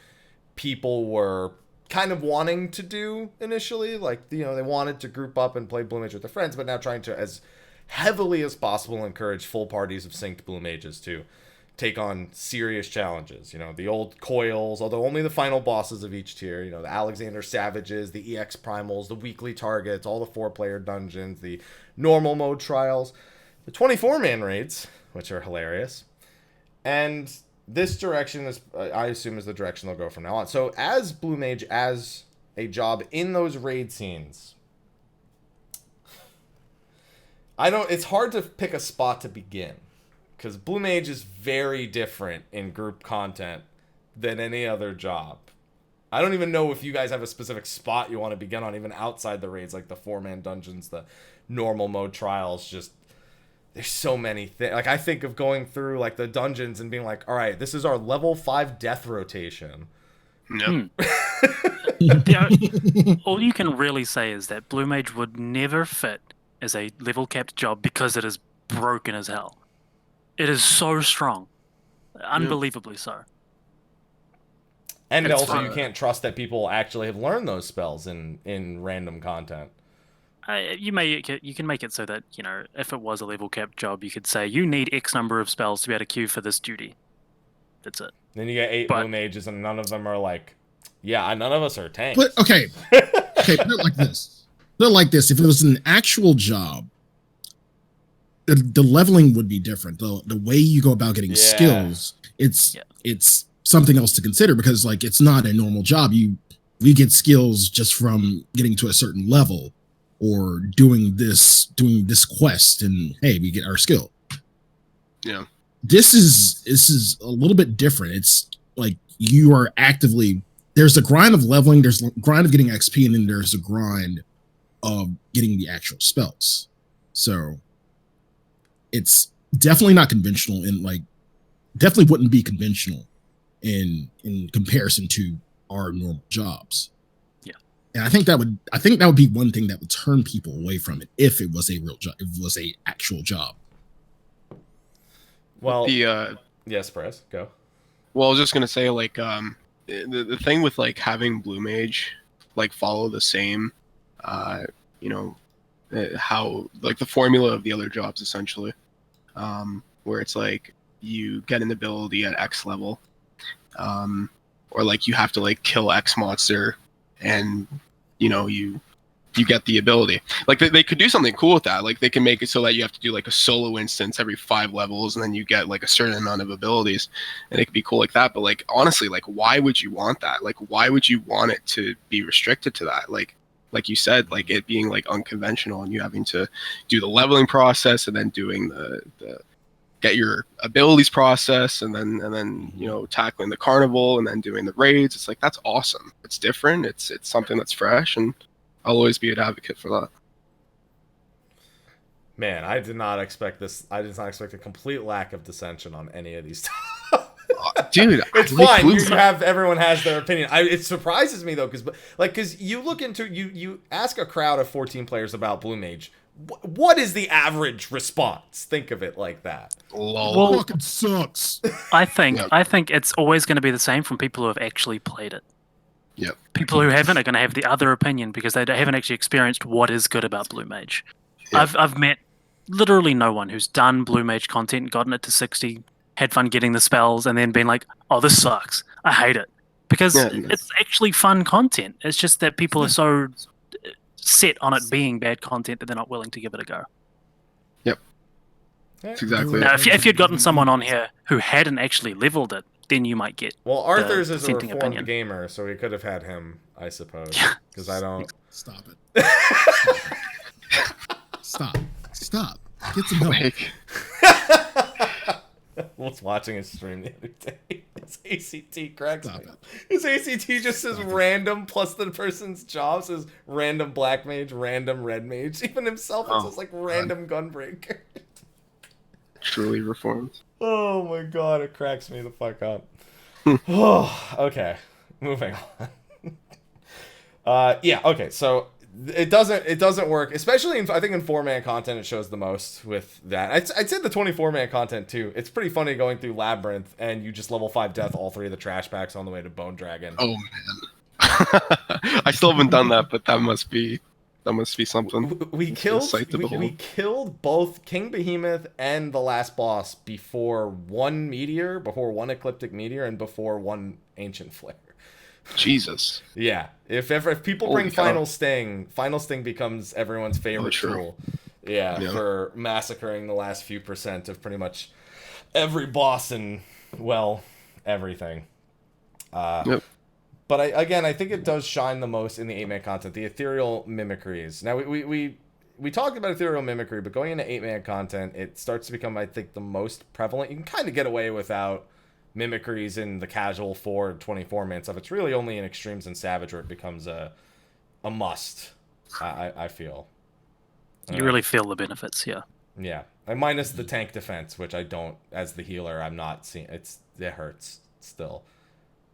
people were kind of wanting to do initially. Like, you know, they wanted to group up and play Blue Mage with their friends, but now trying to, as heavily as possible, encourage full parties of synced Blue Mages to take on serious challenges. You know, the old coils, although only the final bosses of each tier, you know, the Alexander Savages, the EX Primals, the weekly targets, all the 4-player dungeons, the normal mode trials, the 24-man raids, which are hilarious. And this direction is, I assume, is the direction they'll go from now on. So as Blue Mage, as a job in those raid scenes, it's hard to pick a spot to begin, because Blue Mage is very different in group content than any other job. I don't even know if you guys have a specific spot you want to begin on, even outside the raids, like the 4-man dungeons, the normal mode trials. Just, there's so many things. Like, I think of going through, like, the dungeons and being like, all right, this is our level 5 death rotation. No. All you can really say is that Blue Mage would never fit as a level capped job because it is broken as hell. It is so strong. Unbelievably so. And It's also, fun. you can't trust that people actually have learned those spells in random content. You can make it so that, you know, if it was a level cap job, you could say you need X number of spells to be able to queue for this duty. That's it. Then you get 8 blue mages, and none of them are like, yeah, none of us are tanks. But okay, put it like this. Put it like this: if it was an actual job, the leveling would be different. The way you go about getting skills, it's something else to consider, because like it's not a normal job. We get skills just from getting to a certain level or doing this quest, and hey, we get our skill. Yeah. This is a little bit different. It's like you are actively, there's a grind of leveling, there's a grind of getting XP, and then there's a grind of getting the actual spells. So it's definitely not conventional, and like definitely wouldn't be conventional in comparison to our normal jobs. Yeah. And I think that would be one thing that would turn people away from it if it was a real job, if it was a actual job. Well, yes, Perez, go. Well, I was just gonna say, like, the thing with like having blue mage like follow the same, you know, how like the formula of the other jobs essentially, where it's like you get an ability at X level, or like you have to like kill X monster, and you know you get the ability. Like they could do something cool with that. Like they can make it so that you have to do like a solo instance every 5 levels, and then you get like a certain amount of abilities, and it could be cool like that. But like honestly, like why would you want that? Like why would you want it to be restricted to that? Like you said, like it being like unconventional, and you having to do the leveling process, and then doing the get your abilities process, and then you know tackling the carnival, and then doing the raids. It's like that's awesome. It's different. It's something that's fresh, and I'll always be an advocate for that. Man, I did not expect this. I did not expect a complete lack of dissension on any of these. Dude, it's fine. Everyone has their opinion. It surprises me though, because you look into you ask a crowd of 14 players about Blue Mage. What is the average response? Think of it like that. Well, fucking sucks. I think it's always going to be the same from people who have actually played it. Yep. People who haven't are going to have the other opinion because they haven't actually experienced what is good about Blue Mage. Yep. I've met literally no one who's done Blue Mage content, gotten it to 60, had fun getting the spells, and then been like, "Oh, this sucks. I hate it." Because it's actually fun content. It's just that people are so set on it being bad content that they're not willing to give it a go. Yep. That's exactly now, it. if you'd gotten someone on here who hadn't actually leveled it, then you might get. Well, Arthur's is a dissenting reformed opinion. gamer, so we could have had him, I suppose. Because I don't. Stop it. Stop. Get some help. I was watching his stream the other day. His ACT cracks me. His ACT just says random plus the person's job says random black mage, random red mage. Even himself it says like random gunbreaker. Truly reformed. Oh my god, it cracks me the fuck up. Oh, okay. Moving on. Yeah, okay, so it doesn't work, especially I think in 4-man content it shows the most with that. I'd say the 24-man content too. It's pretty funny going through Labyrinth and you just level 5 death all 3 of the trash packs on the way to Bone Dragon. Oh man. I still haven't done that, but that must be something. We killed both King Behemoth and the last boss before one meteor, before one ecliptic meteor, and before one ancient flare. Jesus. Yeah. If people bring Final Sting becomes everyone's favorite tool. Yeah, for massacring the last few % of pretty much every boss and, well, everything. Yep. But I think it does shine the most in the 8-man content, the ethereal mimicries. Now, we talked about ethereal mimicry, but going into 8-man content, it starts to become, I think, the most prevalent. You can kind of get away without mimicries in the casual 4 and 24-man stuff. It's really only in extremes and savage where it becomes a must, I feel. You really feel the benefits, yeah. Yeah. And minus the tank defense, which I don't, as the healer, I'm not seeing. It hurts still.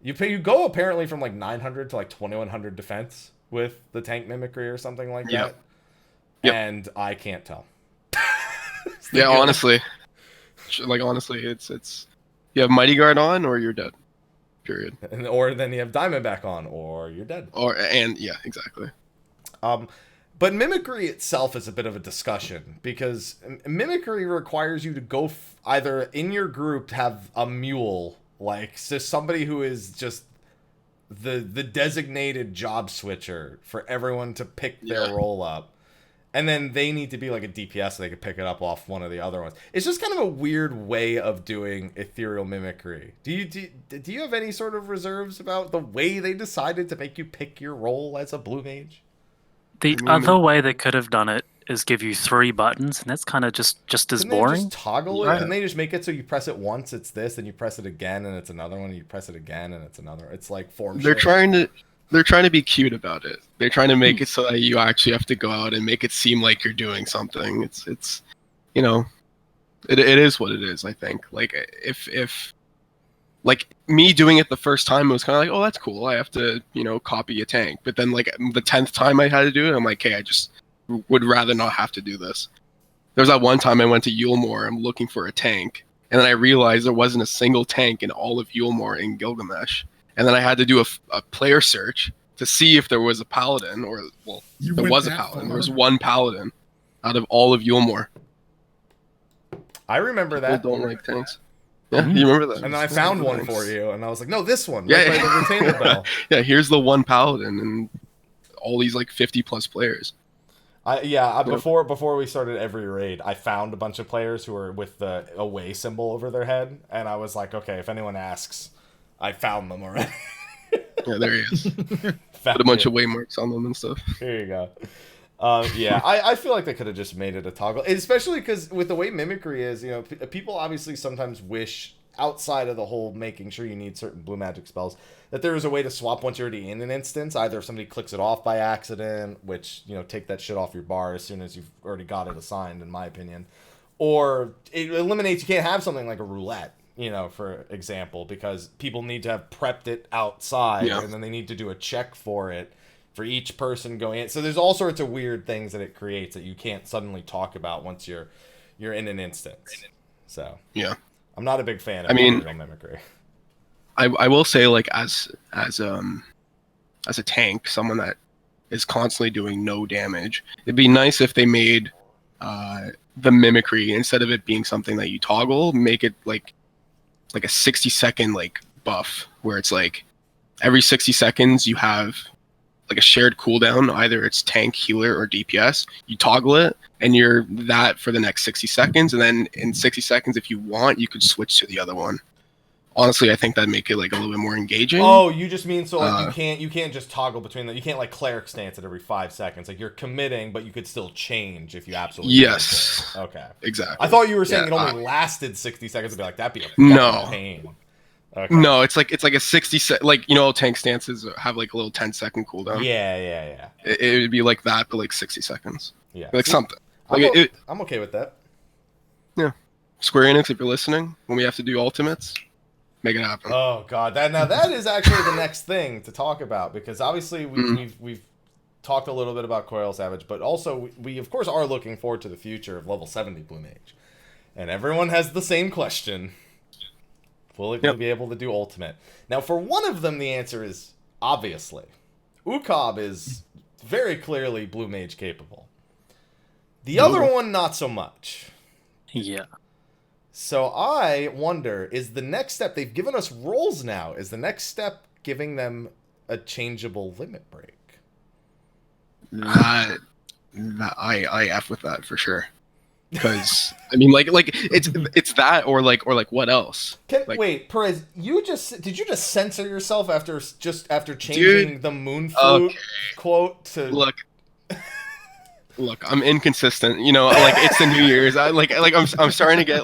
You go apparently from like 900 to like 2100 defense with the tank mimicry or something like that. Yep. And I can't tell. Yeah, honestly. Like, honestly, it's you have Mighty Guard on or you're dead. Period. Or then you have Diamondback on, or you're dead. Yeah, exactly. But mimicry itself is a bit of a discussion, because mimicry requires you to go either in your group to have a mule, like so somebody who is just the designated job switcher for everyone to pick their role up. And then they need to be like a DPS so they can pick it up off one of the other ones. It's just kind of a weird way of doing ethereal mimicry. Do you have any sort of reserves about the way they decided to make you pick your role as a blue mage? The other way they could have done it is give you 3 buttons, and that's kind of just as Couldn't boring. They just toggle it? Yeah. Can they just make it so you press it once, it's this, and you press it again, and it's another one, and you press it again, and it's another? It's like form. They're trying to be cute about it. They're trying to make it so that you actually have to go out and make it seem like you're doing something. It's you know, it is what it is. I think like if like me doing it the first time, it was kind of like, oh, that's cool. I have to copy a tank. But then like the 10th time I had to do it, I'm like, hey, I just would rather not have to do this. There was that one time I went to Yulmore. I'm looking for a tank, and then I realized there wasn't a single tank in all of Yulmore in Gilgamesh. And then I had to do a player search to see if there was a paladin, there was a paladin. There was one paladin out of all of Yulmore. I remember that. People don't like tanks. Yeah, you remember that? And then I found one for you, and I was like, no, this one. Yeah, right by the retainer bell. Yeah, here's the one paladin, and all these like 50+ players. Before we started every raid, I found a bunch of players who were with the away symbol over their head, and I was like, okay, if anyone asks, I found them already. Yeah, there he is. Put a bunch of waymarks on them and stuff. Here you go. I feel like they could have just made it a toggle, especially because with the way mimicry is, people obviously sometimes wish, outside of the whole making sure you need certain blue magic spells, that there is a way to swap once you're already in an instance. Either if somebody clicks it off by accident, which, take that shit off your bar as soon as you've already got it assigned, in my opinion. Or it eliminates, you can't have something like a roulette, for example, because people need to have prepped it outside, and then they need to do a check for it for each person going in. So there's all sorts of weird things that it creates that you can't suddenly talk about once you're in an instance. So yeah, I'm not a big fan of mimicry. I will say, like, as a tank, someone that is constantly doing no damage, it'd be nice if they made the mimicry, instead of it being something that you toggle, make it like a 60-second like buff, where it's like every 60 seconds you have like a shared cooldown, either it's tank, healer, or DPS. You toggle it, and you're that for the next 60 seconds, and then in 60 seconds, if you want, you could switch to the other one. Honestly, I think that'd make it like a little bit more engaging. Oh, you just mean so like you can't just toggle between them. You can't like cleric stance it every 5 seconds. Like you're committing, but you could still change if you absolutely yes. Okay. Exactly. I thought you were saying it only lasted 60 seconds. I'd be like, that'd be a no pain. Okay. No, it's like a 60 like tank stances have like a little 10-second cooldown. Yeah. It would be like that, but like 60 seconds. Yeah. Like something. I'm okay with that. Yeah. Square Enix, if you're listening, when we have to do ultimates, make it happen. Oh god, that is actually the next thing to talk about, because obviously we've talked a little bit about Coil Savage, but also we of course are looking forward to the future of level 70 Blue Mage, and everyone has the same question: will it be able to do ultimate? Now, for one of them, the answer is obviously. Ukab is very clearly Blue Mage capable. The other one, not so much. Yeah. So I wonder, is the next step, they've given us roles now, is the next step giving them a changeable limit break? I F with that for sure. Because I mean, like it's that or like what else? Wait, Perez, did you just censor yourself after changing the moon flute quote to Look, I'm inconsistent. Like it's the New Year's. I'm starting to get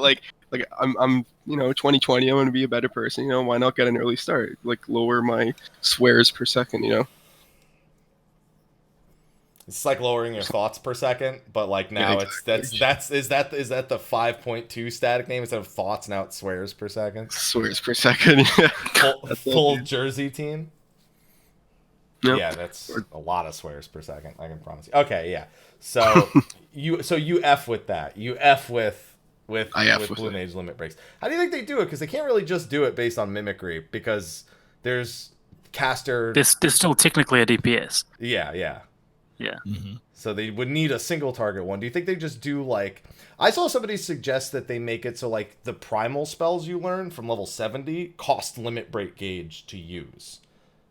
I'm 2020. I'm gonna be a better person. Why not get an early start? Like lower my swears per second. It's like lowering your thoughts per second, but like now is that the 5.2 static name instead of thoughts? Now it's swears per second. Swears per second. Yeah. Full Jersey team. Yep. Yeah, that's a lot of swears per second. I can promise you. Okay, yeah. So you F with that. You F with Blue Mage limit breaks. How do you think they do it? Because they can't really just do it based on mimicry, because There's caster. There's still technically a DPS. Yeah. Mm-hmm. So they would need a single target one. Do you think they just do like... I saw somebody suggest that they make it so like the primal spells you learn from level 70 cost limit break gauge to use.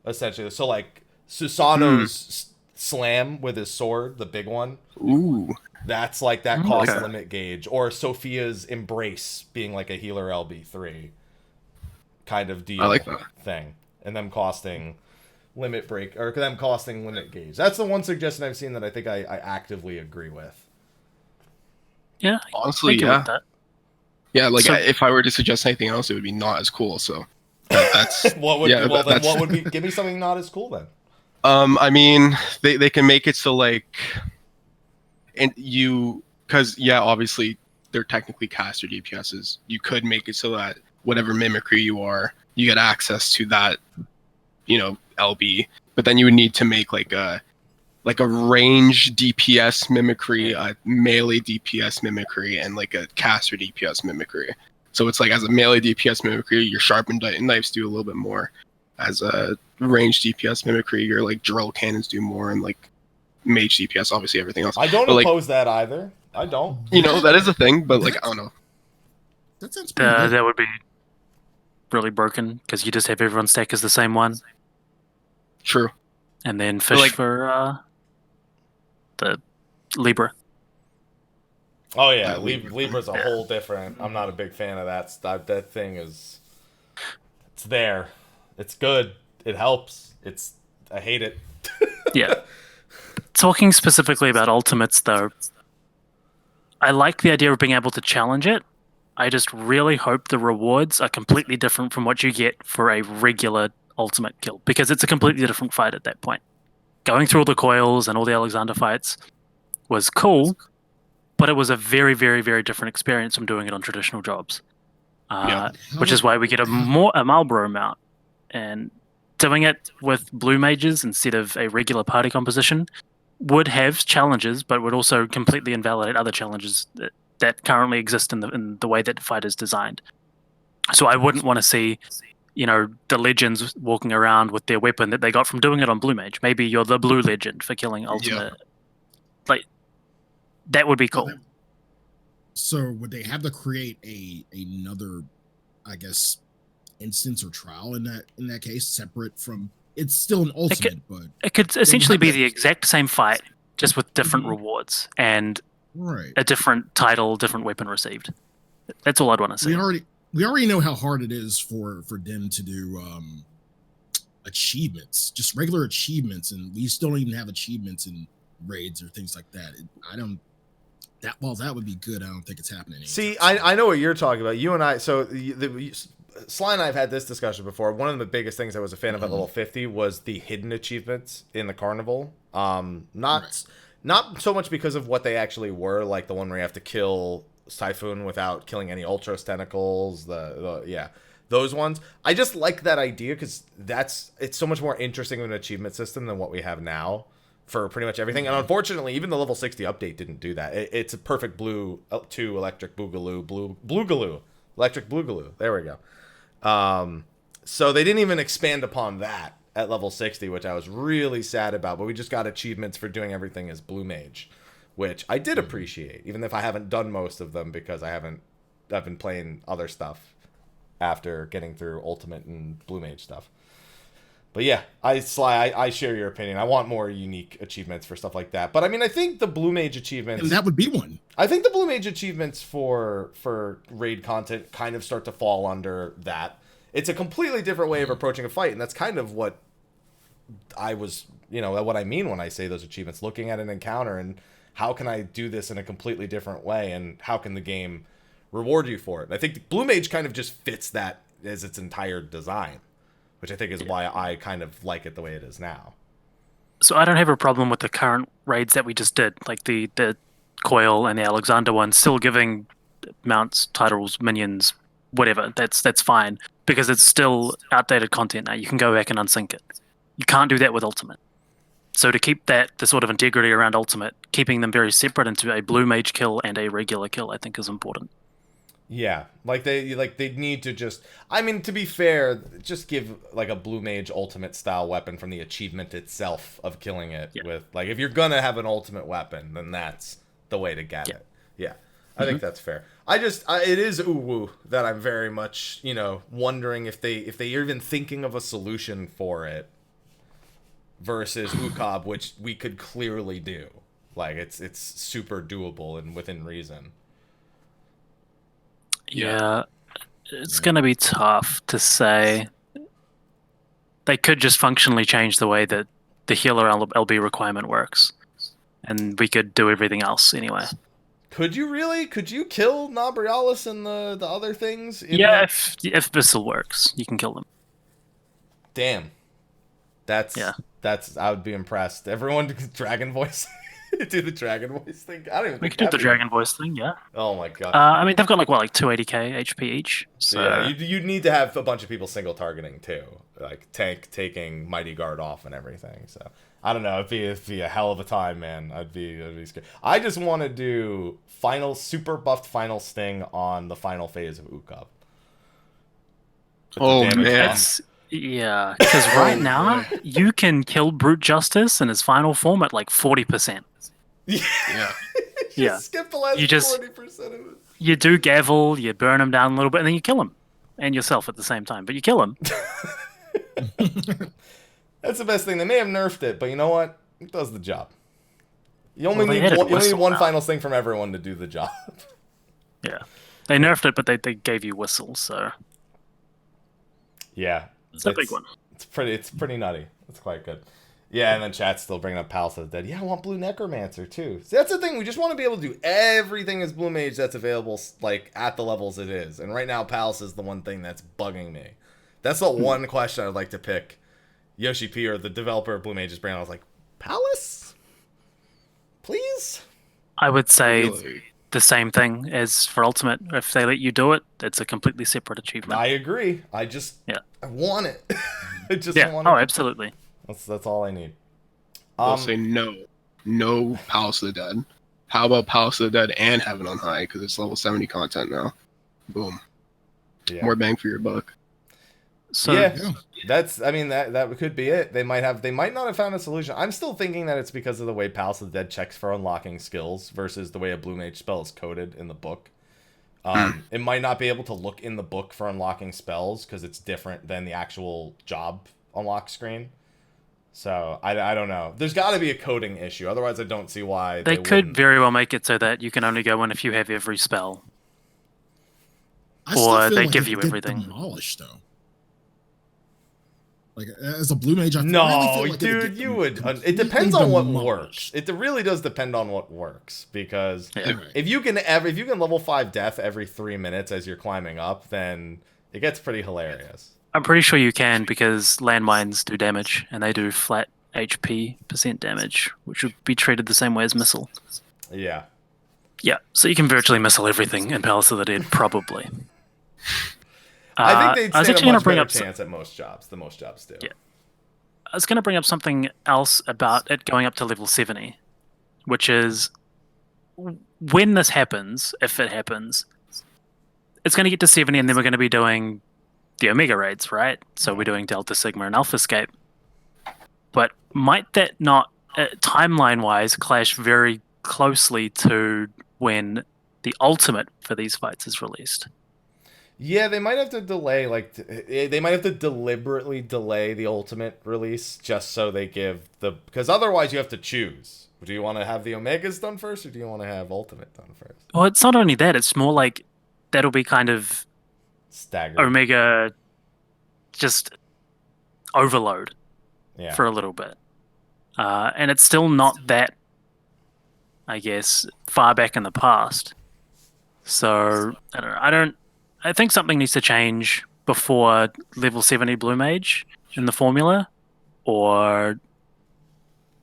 Essentially. So like Susanoo's slam with his sword, the big one. Ooh. That's like that cost Okay. limit gauge. Or Sophia's embrace being like a healer LB3 kind of deal I like that. thing. And them costing limit break, or them costing limit gauge. That's the one suggestion I've seen that I think I actively agree with. Yeah, Honestly, I get yeah. with that. Yeah, like So- if I were to suggest anything else, it would be not as cool. So that's What would yeah, well then that's- what would be? Give me something not as cool then. I mean, they can make it so like, and you, because yeah, obviously they're technically caster DPSs. You could make it so that whatever mimicry you are, you get access to that, LB. But then you would need to make like a range DPS mimicry, a melee DPS mimicry, and like a caster DPS mimicry. So it's like as a melee DPS mimicry, your sharpened knives do a little bit more. As a range DPS mimicry, your like drill cannons do more, and like mage DPS, obviously everything else. I don't But, like, oppose that either. I don't. that is a thing, but like I don't know. That sounds pretty good. That would be really broken because you just have everyone's stack as the same one, True. and then fish like- for the Libra. Oh yeah, Yeah, Libra's a whole different. I'm not a big fan of that. That thing is. It's there. It's good. It helps. I hate it. Yeah. Talking specifically about ultimates, though, I like the idea of being able to challenge it. I just really hope the rewards are completely different from what you get for a regular ultimate kill, because it's a completely different fight at that point. Going through all the coils and all the Alexander fights was cool, but it was a very, very, very different experience from doing it on traditional jobs. Yeah. Which is why we get a Malboro mount. And doing it with blue mages instead of a regular party composition would have challenges, but would also completely invalidate other challenges that currently exist in the way that the fight is designed. So I wouldn't want to see, the legends walking around with their weapon that they got from doing it on blue mage. Maybe you're the blue legend for killing ultimate. Like, that would be cool. So would they have to create another, I guess, instance or trial in that case, separate from? It's still an ultimate, but It could essentially have be that- the exact same fight, just with different Mhm. rewards and right. a different title, different weapon received. That's all I'd want to see. We already know how hard it is for them to do achievements, just regular achievements, and we still don't even have achievements in raids or things like that. That would be good. I don't think it's happening. See, I know what you're talking about. You and I, Sly and I have had this discussion before. One of the biggest things I was a fan of at level 50 was the hidden achievements in the carnival. Not so much because of what they actually were, like the one where you have to kill Typhoon without killing any Ultros tentacles. Those ones. I just like that idea because it's so much more interesting of an achievement system than what we have now for pretty much everything. And unfortunately, even the level 60 update didn't do that. It's a perfect blue 2 electric boogaloo, electric boogaloo. There we go. So they didn't even expand upon that at level 60, which I was really sad about. But we just got achievements for doing everything as blue mage, which I did appreciate, even if I haven't done most of them because I've been playing other stuff after getting through ultimate and blue mage stuff. But yeah, Sly, I share your opinion. I want more unique achievements for stuff like that. But I mean, I think the blue mage achievements, and that would be one. I think the blue mage achievements for raid content kind of start to fall under that. It's a completely different way of approaching a fight, and that's kind of what I was, what I mean when I say those achievements, looking at an encounter and how can I do this in a completely different way, and how can the game reward you for it? I think the blue mage kind of just fits that as its entire design, which I think is why I kind of like it the way it is now. So I don't have a problem with the current raids that we just did, like the Coil and the Alexander one, still giving mounts, titles, minions, whatever. That's fine because it's still outdated content now. You can go back and unsync it. You can't do that with Ultimate. So to keep the sort of integrity around Ultimate, keeping them very separate into a blue mage kill and a regular kill, I think is important. Yeah, like they need to just. I mean, to be fair, just give like a blue mage ultimate style weapon from the achievement itself of killing it with like if you're gonna have an ultimate weapon, then that's the way to get it. Yeah, I think that's fair. It is uwu that I'm very much wondering if they're even thinking of a solution for it versus Ukab, which we could clearly do. Like it's super doable and within reason. Yeah, it's going to be tough to say. They could just functionally change the way that the healer LB requirement works, and we could do everything else anyway. Could you really? Could you kill Nabrialis and the other things? If Bissell works, you can kill them. Damn. That's I would be impressed. Everyone dragon voice. Do the dragon voice thing. I don't even. We could do the dragon voice thing, yeah. Oh my god. I mean, they've got like 280k HP each. So yeah, you'd need to have a bunch of people single targeting too, like tank taking Mighty Guard off and everything. So I don't know. It'd be a hell of a time, man. I'd be scared. I just want to do super buffed final sting on the final phase of Ukab. Oh man. Yeah, because right now you can kill Brute Justice in his final form at like 40%. Yeah. Skip the last 40% of it. You do gavel, you burn him down a little bit, and then you kill him. And yourself at the same time, but you kill him. That's the best thing. They may have nerfed it, but you know what? It does the job. You only need one final thing from everyone to do the job. Yeah. They nerfed it, but they gave you whistles, so... Yeah. It's a big one. It's pretty nutty. It's quite good. Yeah, and then chat's still bringing up Palace of the Dead. Yeah, I want Blue Necromancer too. See, that's the thing. We just want to be able to do everything as Blue Mage that's available, like at the levels it is. And right now, Palace is the one thing that's bugging me. That's the one question I'd like to pick. Yoshi P or the developer of Blue Mage's brand. I was like, Palace, please. I would say the same thing as for Ultimate. If they let you do it, it's a completely separate achievement. I agree. I want it. I just want it. Oh, absolutely. That's all I need. I'll say no Palace of the Dead. How about Palace of the Dead and Heaven on High, because it's level 70 content now. Boom. Yeah. More bang for your buck. So that could be it. They might not have found a solution. I'm still thinking that it's because of the way Palace of the Dead checks for unlocking skills versus the way a Blue Mage spell is coded in the book. It might not be able to look in the book for unlocking spells because it's different than the actual job unlock screen. So I don't know. There's got to be a coding issue. Otherwise, I don't see why they could very well make it so that you can only go in if you have every spell, or they give you everything. Demolished though. Like as a Blue Mage, dude, you would. It depends on what works. It really does depend on what works because if you can level 5 death every 3 minutes as you're climbing up, then it gets pretty hilarious. I'm pretty sure you can because landmines do damage and they do flat HP % damage, which would be treated the same way as missile. Yeah. Yeah, so you can virtually missile everything in Palace of the Dead, probably. I think they'd stand a much better chance at most jobs. The most jobs do. Yeah. I was going to bring up something else about it going up to level 70, which is when this happens, if it happens, it's going to get to 70 and then we're going to be doing the Omega raids, right? So we're doing Delta, Sigma, and Alpha Escape. But might that not, timeline-wise, clash very closely to when the ultimate for these fights is released? Yeah, they might have to delay, they might have to deliberately delay the ultimate release just so they give because otherwise you have to choose. Do you want to have the Omegas done first or do you want to have ultimate done first? Well, it's not only that, it's more like that'll be kind of staggered. Omega just overload for a little bit. And it's still not that, I guess, far back in the past. So, I think something needs to change before level 70 Blue Mage in the formula or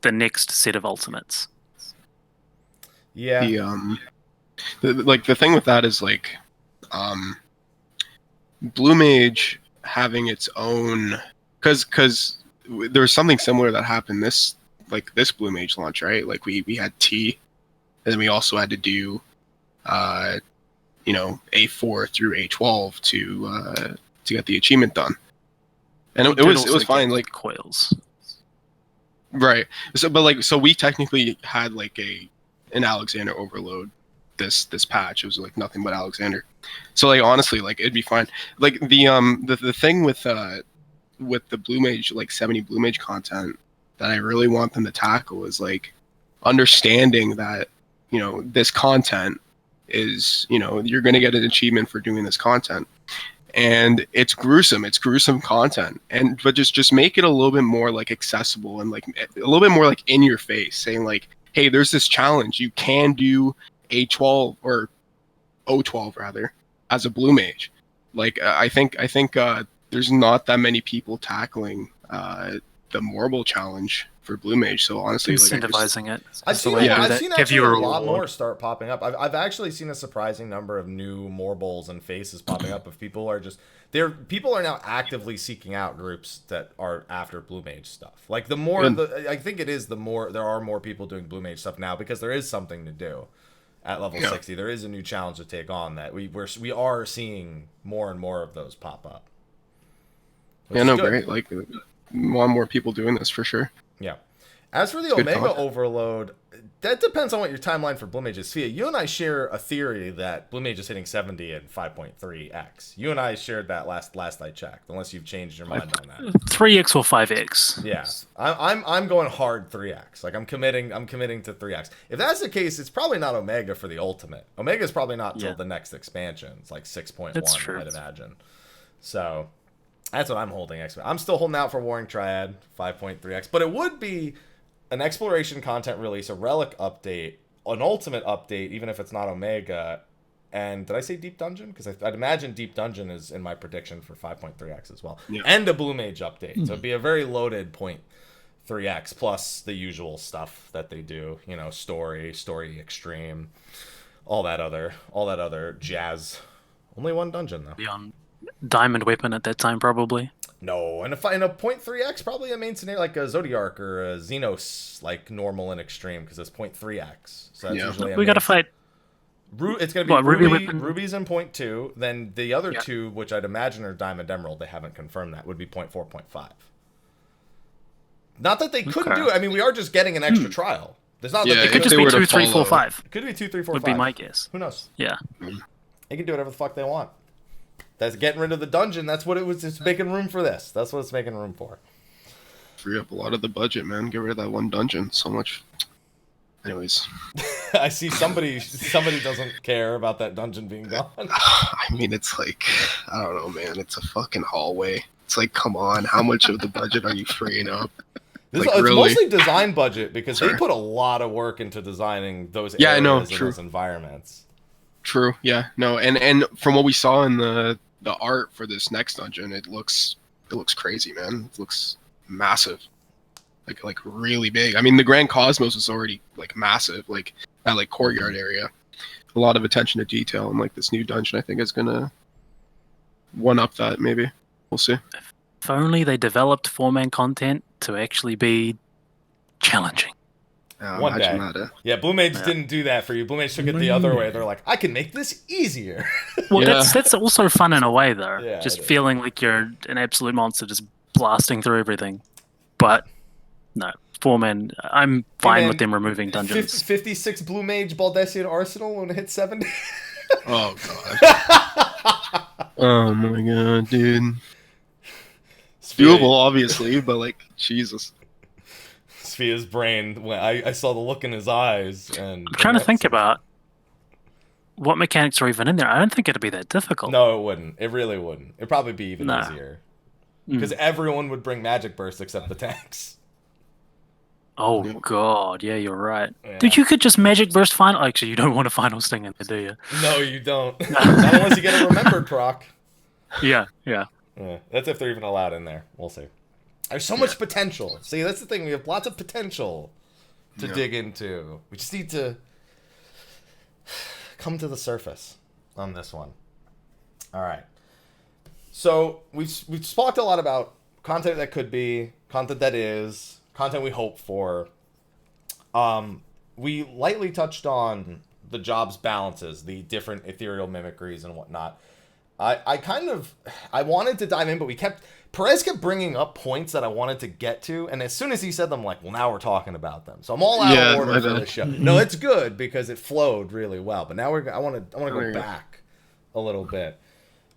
the next set of ultimates. Yeah. The thing with that is Blue Mage having its own because there was something similar that happened this Blue Mage launch, right? Like we had T, and then we also had to do A4 through A12 to get the achievement done. And it did was also fine, get like coils. right. So we technically had like an Alexander overload this patch. It was like nothing but Alexander. So like honestly, like it'd be fine. Like the thing with the Blue Mage, like 70 Blue Mage content that I really want them to tackle is like understanding that, this content is, you're going to get an achievement for doing this content. And it's gruesome content. But just make it a little bit more like accessible and like a little bit more like in your face, saying like, hey, there's this challenge. You can do A12 or O12 rather as a Blue Mage. Like I think there's not that many people tackling the Morbol challenge for Blue Mage. So honestly, like incentivizing it. I've seen give you a a lot reward. more start popping up. I've actually seen a surprising number of new Morbols and faces popping up. If people are people are now actively seeking out groups that are after Blue Mage stuff. Like I think it is the more there are more people doing Blue Mage stuff now because there is something to do at level 60. There is a new challenge to take on that we are seeing more and more of those pop up. Yeah, no, great. Like, want more people doing this for sure. Yeah. As for the Omega Overload, that depends on what your timeline for Blue Mage is. Sfia, you and I share a theory that Blue Mage is hitting 70 and 5.3x. You and I shared that last I checked, unless you've changed your mind on that. 3x or 5x. Yeah, I'm going hard 3x. Like I'm committing to 3x. If that's the case, it's probably not Omega for the ultimate. Omega is probably not till the next expansion. It's like 6.1, I'd imagine. So that's what I'm holding. I'm still holding out for Warring Triad 5.3x, but it would be an exploration content release, a relic update, an ultimate update, even if it's not Omega. And did I say Deep Dungeon? Because I'd imagine Deep Dungeon is in my prediction for 5.3x as well. Yeah. And a Blue Mage update. So it'd be a very loaded 0.3x plus the usual stuff that they do. Story extreme, all that other jazz. Only one dungeon though. Beyond Diamond Weapon at that time, probably. No, and in a 0.3x, probably a main scenario like a Zodiark or a Xenos, like normal and extreme, because it's 0.3x. So that's usually we got to fight. It's going to be Ruby's in 0.2. Then the other two, which I'd imagine are Diamond Emerald, they haven't confirmed that, would be 0.4, 0.5. Not that they couldn't do it. I mean, we are just getting an extra trial. There's not. It could just be 2, 3, 4, 5. It could be 2, 3, 4, 5. Would be my guess. Who knows? Yeah. They can do whatever the fuck they want. That's getting rid of the dungeon. That's what it was. It's making room for this. That's what it's making room for. Free up a lot of the budget, man. Get rid of that one dungeon. So much. Anyways. I see somebody doesn't care about that dungeon being gone. I mean, it's like, I don't know, man. It's a fucking hallway. It's like, come on. How much of the budget are you freeing up? It's mostly design budget because they put a lot of work into designing those areas and those environments. True. Yeah. No. And from what we saw in the art for this next dungeon, it looks crazy, man. It looks massive, like really big. I mean, the Grand Cosmos is already like massive, like that like courtyard area. A lot of attention to detail, and like this new dungeon, I think is gonna one up that. Maybe we'll see. If only they developed 4-man content to actually be challenging. One day. Yeah, Blue Mage didn't do that for you. Blue Mage took it the other way. They're like, I can make this easier. Well, that's also fun in a way, though. Yeah, just feeling like you're an absolute monster, just blasting through everything. But no, 4-man. I'm fine with them removing dungeons. 56 Blue Mage Baldessian Arsenal when it hits 70. Oh god. Oh my god, dude. It's doable, obviously, but like, Jesus. Sfia's brain, when I saw the look in his eyes, and I'm trying to think about what mechanics are even in there. I don't think it'd be that difficult. No, it wouldn't. It really wouldn't. It'd probably be even easier because everyone would bring magic burst except the tanks. Oh god, yeah, you're right. Yeah. Dude, you could just magic burst final. Actually, you don't want a final sting in there, do you? No, you don't. Not unless you get a remembered proc. Yeah. That's if they're even allowed in there. We'll see. There's so much potential. See, that's the thing. We have lots of potential to dig into. We just need to come to the surface on this one. All right. So we've talked a lot about content that could be, content that is, content we hope for. We lightly touched on the job's balances, the different ethereal mimicries and whatnot. I wanted to dive in, but Perez kept bringing up points that I wanted to get to, and as soon as he said them, I'm like, well, now we're talking about them. So I'm all out of order for this show. No, it's good because it flowed really well, but now I want to go back a little bit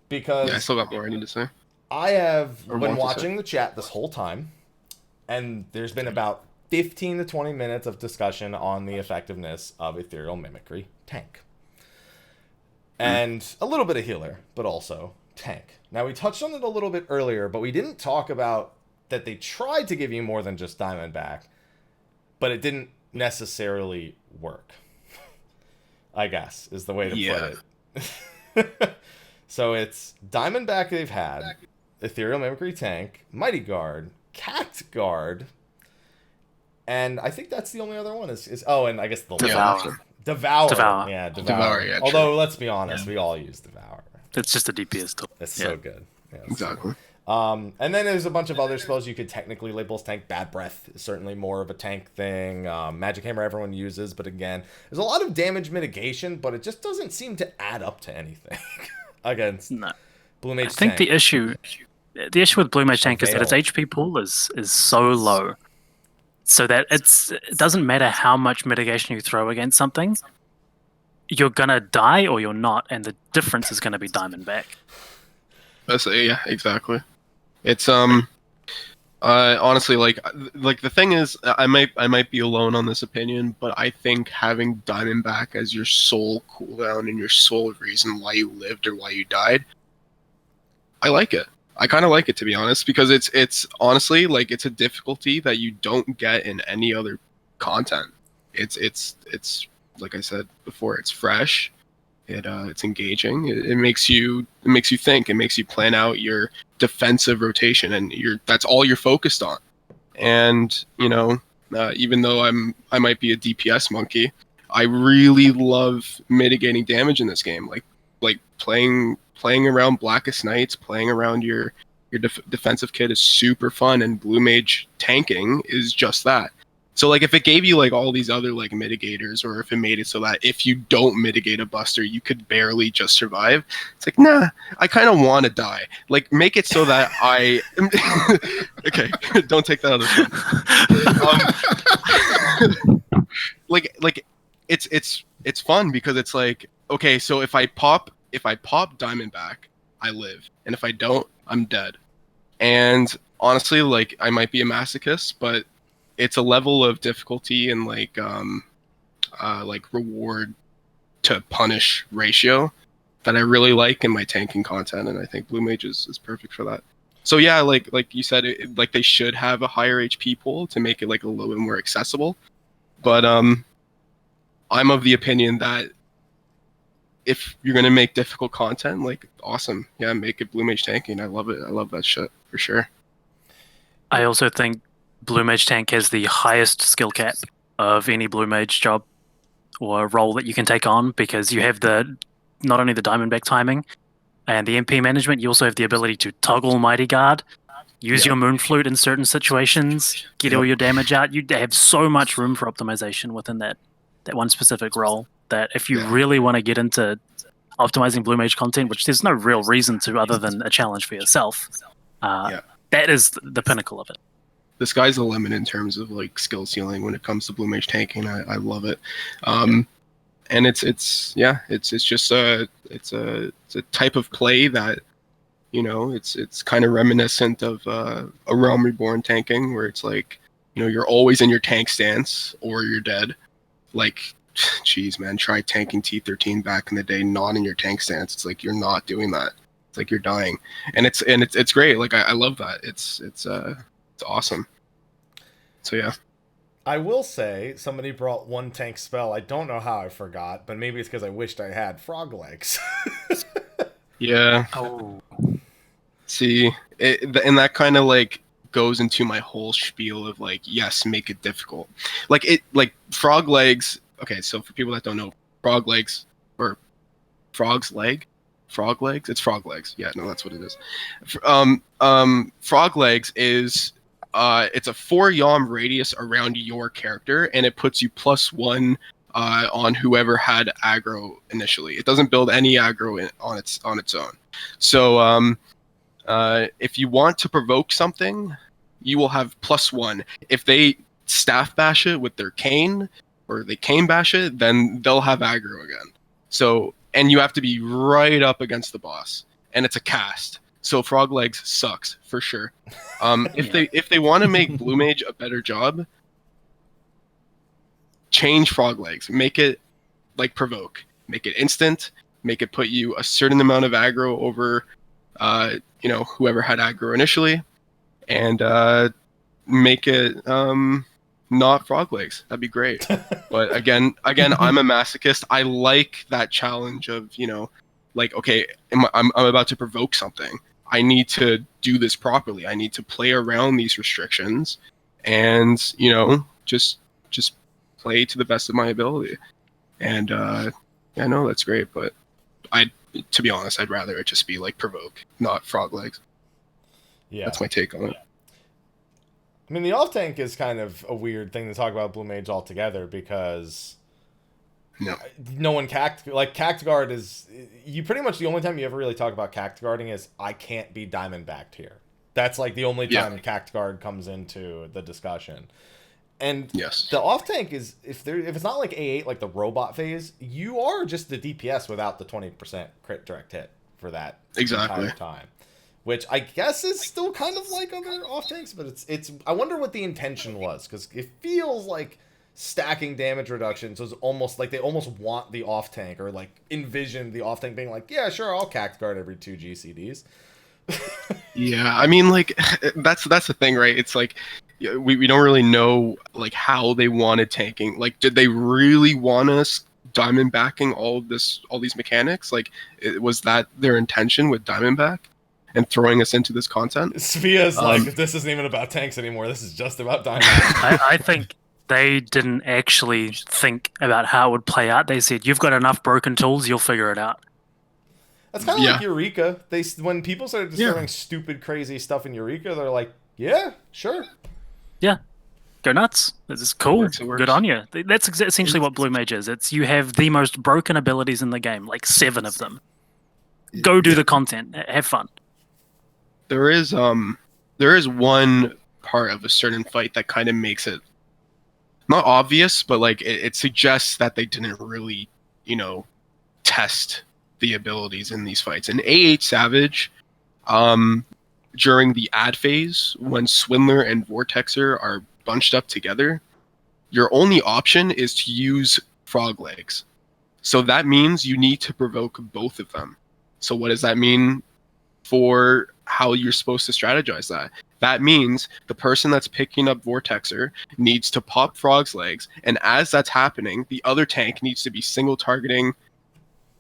because I still got more I need to say. I have been watching the chat this whole time, and there's been about 15 to 20 minutes of discussion on the effectiveness of ethereal mimicry tank. And a little bit of healer, but also tank. Now, we touched on it a little bit earlier, but we didn't talk about that they tried to give you more than just Diamondback, but it didn't necessarily work, I guess, is the way to put it. So it's Diamondback they've had, Ethereal Mimicry Tank, Mighty Guard, Cat Guard, and I think that's the only other one. And I guess the Devour. Devour. Yeah, Devour. Yeah, although, let's be honest, we all use Devour. It's just a DPS tool. It's so good. Yeah, Exactly. And then there's a bunch of other spells you could technically label as tank. Bad Breath is certainly more of a tank thing. Magic Hammer everyone uses, but again, there's a lot of damage mitigation, but it just doesn't seem to add up to anything against Blue Mage I think tank. the issue with Blue Mage tank is that its HP pool is so low, so that it doesn't matter how much mitigation you throw against something, you're gonna die or you're not, and the difference is gonna be Diamondback. Yeah, exactly. It's honestly like the thing is, I might be alone on this opinion, but I think having Diamondback as your sole cooldown and your sole reason why you lived or why you died, I like it. I kind of like it, to be honest, because it's honestly like it's a difficulty that you don't get in any other content. It's like I said before, it's fresh. It's engaging. It makes you think. It makes you plan out your defensive rotation, and that's all you're focused on. And even though I might be a DPS monkey, I really love mitigating damage in this game. Like playing around Blackest Nights, playing around your defensive kit is super fun, and Blue Mage tanking is just that. So like if it gave you like all these other like mitigators, or if it made it so that if you don't mitigate a buster, you could barely just survive, it's like, nah, I kind of want to die. Like make it so that I okay, don't take that out of like it's fun because it's like, okay, so if I pop Diamondback, I live, and if I don't, I'm dead. And honestly, like I might be a masochist, but it's a level of difficulty and like reward to punish ratio that I really like in my tanking content, and I think Blue Mage is perfect for that. So yeah, like you said, like they should have a higher HP pool to make it like a little bit more accessible. But I'm of the opinion that if you're gonna make difficult content, like awesome, yeah, make it Blue Mage tanking. I love it. I love that shit for sure. I also think Blue Mage tank has the highest skill cap of any Blue Mage job or role that you can take on, because you have not only the Diamondback timing and the MP management, you also have the ability to toggle Mighty Guard, use your Moon Flute in certain situations, get all your damage out. You have so much room for optimization within that one specific role, that if you really want to get into optimizing Blue Mage content, which there's no real reason to other than a challenge for yourself, that is the pinnacle of it. The sky's the limit in terms of like skill ceiling when it comes to Blue Mage tanking. I love it. And it's just a type of play that, it's kind of reminiscent of a Realm Reborn tanking, where it's like, you're always in your tank stance or you're dead. Like, geez, man, try tanking T13 back in the day, not in your tank stance. It's like you're not doing that. It's like you're dying, and it's great. Like I love that. It's awesome. So yeah. I will say somebody brought one tank spell. I don't know how I forgot, but maybe it's because I wished I had frog legs. Yeah. Oh. See, and that kind of like goes into my whole spiel of like, yes, make it difficult. Like frog legs. Okay, so for people that don't know, frog legs or frog's leg. Frog legs? It's frog legs. Yeah, no, that's what it is. Frog legs is it's a 4 yalm radius around your character, and it puts you +1 on whoever had aggro initially. It doesn't build any aggro on its own. So if you want to provoke something, you will have +1. If they staff bash it with their cane, or they cane bash it, then they'll have aggro again. So, and you have to be right up against the boss, and it's a cast. So frog legs sucks for sure. If they want to make Blue Mage a better job, change frog legs. Make it like provoke. Make it instant. Make it put you a certain amount of aggro over, whoever had aggro initially, and make it not frog legs. That'd be great. But again, I'm a masochist. I like that challenge of, okay, I'm about to provoke something. I need to do this properly. I need to play around these restrictions, and just play to the best of my ability. And no, that's great. But to be honest, I'd rather it just be like provoke, not frog legs. Yeah, that's my take on it. I mean, the off tank is kind of a weird thing to talk about Blue Mage altogether, because no one Cactuar is, you pretty much, the only time you ever really talk about Cactuarding is I can't be diamond backed here. That's like the only time Cactuar comes into the discussion. And the off tank is, if it's not like A8, like the robot phase, you are just the DPS without the 20% crit direct hit for that entire time. Which I guess is still kind of like other off tanks, but it's. I wonder what the intention was, because it feels like stacking damage reductions was almost like they almost want the off tank, or like envision the off tank being like, yeah, sure, I'll Cactuar every 2 GCDs. Yeah, I mean, like that's the thing, right? It's like we don't really know like how they wanted tanking. Like, did they really want us diamond backing all these mechanics? Like, was that their intention with Diamondback and throwing us into this content? Sfia's like, this isn't even about tanks anymore. This is just about Diamond. I think they didn't actually think about how it would play out. They said, you've got enough broken tools, you'll figure it out. That's kind of like Eureka. When people started just throwing stupid, crazy stuff in Eureka, they're like, yeah, sure. Yeah. Go nuts. This is cool. It works. Good on you. That's essentially what Blue Mage is. It's, you have the most broken abilities in the game, like 7 of them. Go do the content. Have fun. There is one part of a certain fight that kind of makes it not obvious, but like it suggests that they didn't really, test the abilities in these fights. In A8 Savage, during the ad phase, when Swindler and Vortexer are bunched up together, your only option is to use frog legs. So that means you need to provoke both of them. So what does that mean for how you're supposed to strategize that? That means the person that's picking up Vortexer needs to pop frog's legs, and as that's happening, the other tank needs to be single targeting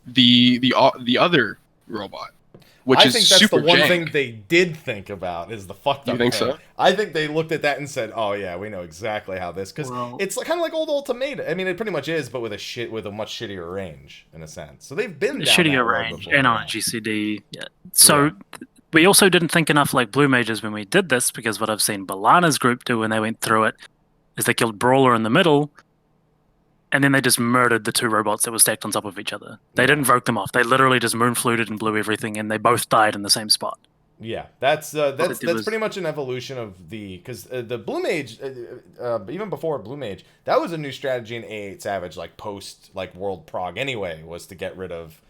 the other robot. Which I think that's super the one jank. thing they did think about, is the fucked up. You think thing. so? I think they looked at that and said, "Oh yeah, we know exactly how this," because it's kind of like old Ultimate. I mean, it pretty much is, but with a much shittier range in a sense. So they've been down shittier range and on a GCD. Yeah. So we also didn't think enough like Blue Mages when we did this, because what I've seen Balana's group do when they went through it is they killed Brawler in the middle, and then they just murdered the 2 robots that were stacked on top of each other. They didn't voke them off. They literally just moonfluted and blew everything, and they both died in the same spot. Yeah, that's pretty much an evolution of because the Blue Mage, even before Blue Mage, that was a new strategy in A8 Savage, like post like World Prog anyway, was to get rid of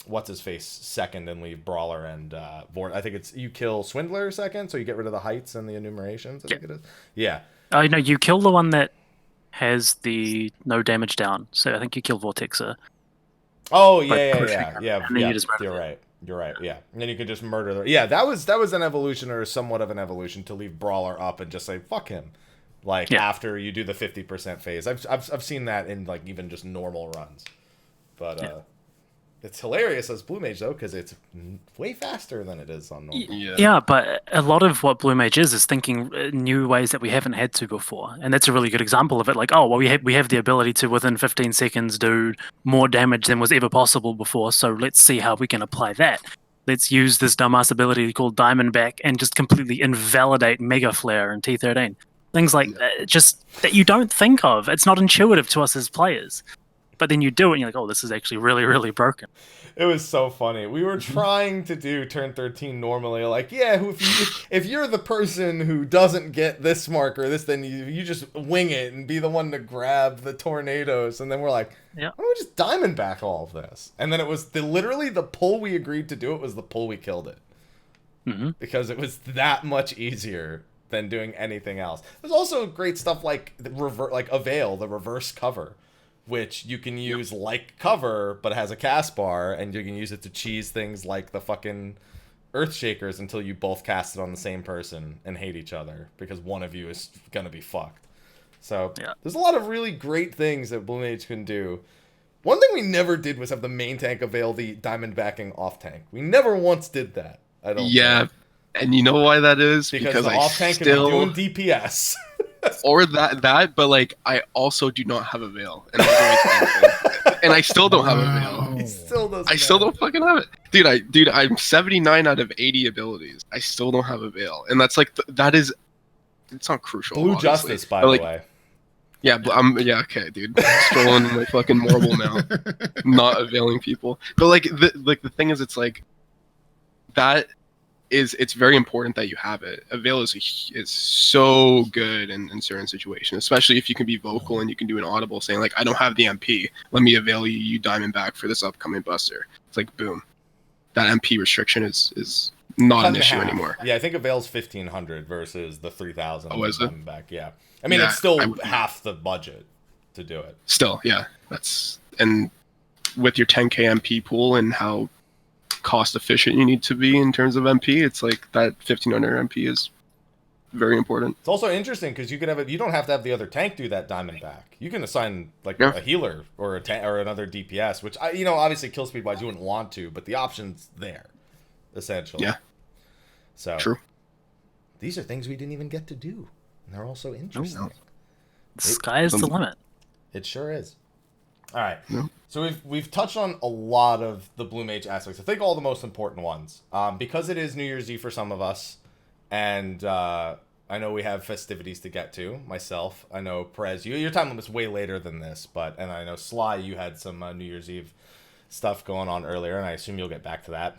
what's his face second and leave Brawler and Vort. I think it's you kill Swindler second, so you get rid of the heights and the enumerations. I think it is. Yeah. I know you kill the one that has the no damage down. So I think you kill Vortexer. Oh yeah. And then you just You're right. Yeah, and then you could just murder them. Yeah, that was an evolution, or somewhat of an evolution, to leave Brawler up and just say fuck him. Like after you do the 50% phase, I've seen that in like even just normal runs, but it's hilarious as Blue Mage though, because it's way faster than it is on normal. Yeah, but a lot of what Blue Mage is thinking new ways that we haven't had to before, and that's a really good example of it. Like, oh well, we have the ability to within 15 seconds do more damage than was ever possible before. So let's see how we can apply that. Let's use this dumbass ability called Diamondback and just completely invalidate Mega Flare in T13. Things like just that you don't think of. It's not intuitive to us as players. But then you do it and you're like, oh, this is actually really, really broken. It was so funny. We were trying to do turn 13 normally. Like, yeah, if you're the person who doesn't get this mark or this, then you just wing it and be the one to grab the tornadoes. And then we're like, why don't we just Diamondback all of this? And then it was literally the pull we agreed to do it was the pull we killed it. Mm-hmm. Because it was that much easier than doing anything else. There's also great stuff like Avail, the reverse cover, which you can use like cover, but it has a cast bar, and you can use it to cheese things like the fucking Earthshakers until you both cast it on the same person and hate each other, because one of you is gonna be fucked. So, there's a lot of really great things that Blue Mage can do. One thing we never did was have the main tank Avail the Diamondbacking off tank. We never once did that, I don't think. And you know why that is? Because the off tank is doing DPS. Or that, but like I also do not have Avail, and I still don't have Avail. He still doesn't. I still don't fucking have it, dude. I'm 79 out of 80 abilities. I still don't have Avail, and that's like it's not crucial. Blue obviously. Justice, by the way. Yeah, but okay, dude. Strolling my fucking marble now, not availing people. But like the thing is, it's like that. It's very important that you have it. Avail is so good in certain situations, especially if you can be vocal and you can do an audible saying like, I don't have the MP. Let me avail you Diamondback for this upcoming buster. It's like, boom. That MP restriction is not an issue anymore. Yeah, I think Avail's 1,500 versus the 3,000. Oh, is it? Diamondback, yeah. I mean, it's still half the budget to do it. Still, yeah. And with your 10k MP pool and how cost efficient you need to be in terms of MP, it's like that 1,500 MP is very important. It's also interesting because you don't have to have the other tank do that Diamondback. You can assign like a healer or a tank or another DPS, which obviously kill speed wise you wouldn't want to, but the option's there, essentially. Yeah. So true. These are things we didn't even get to do, and they're also interesting. No. The sky is the limit. It sure is. All right. No. So we've touched on a lot of the Blue Mage aspects. I think all the most important ones, because it is New Year's Eve for some of us, and I know we have festivities to get to. Myself, I know Perez, your time limit's way later than this, and I know Sly, you had some New Year's Eve stuff going on earlier, and I assume you'll get back to that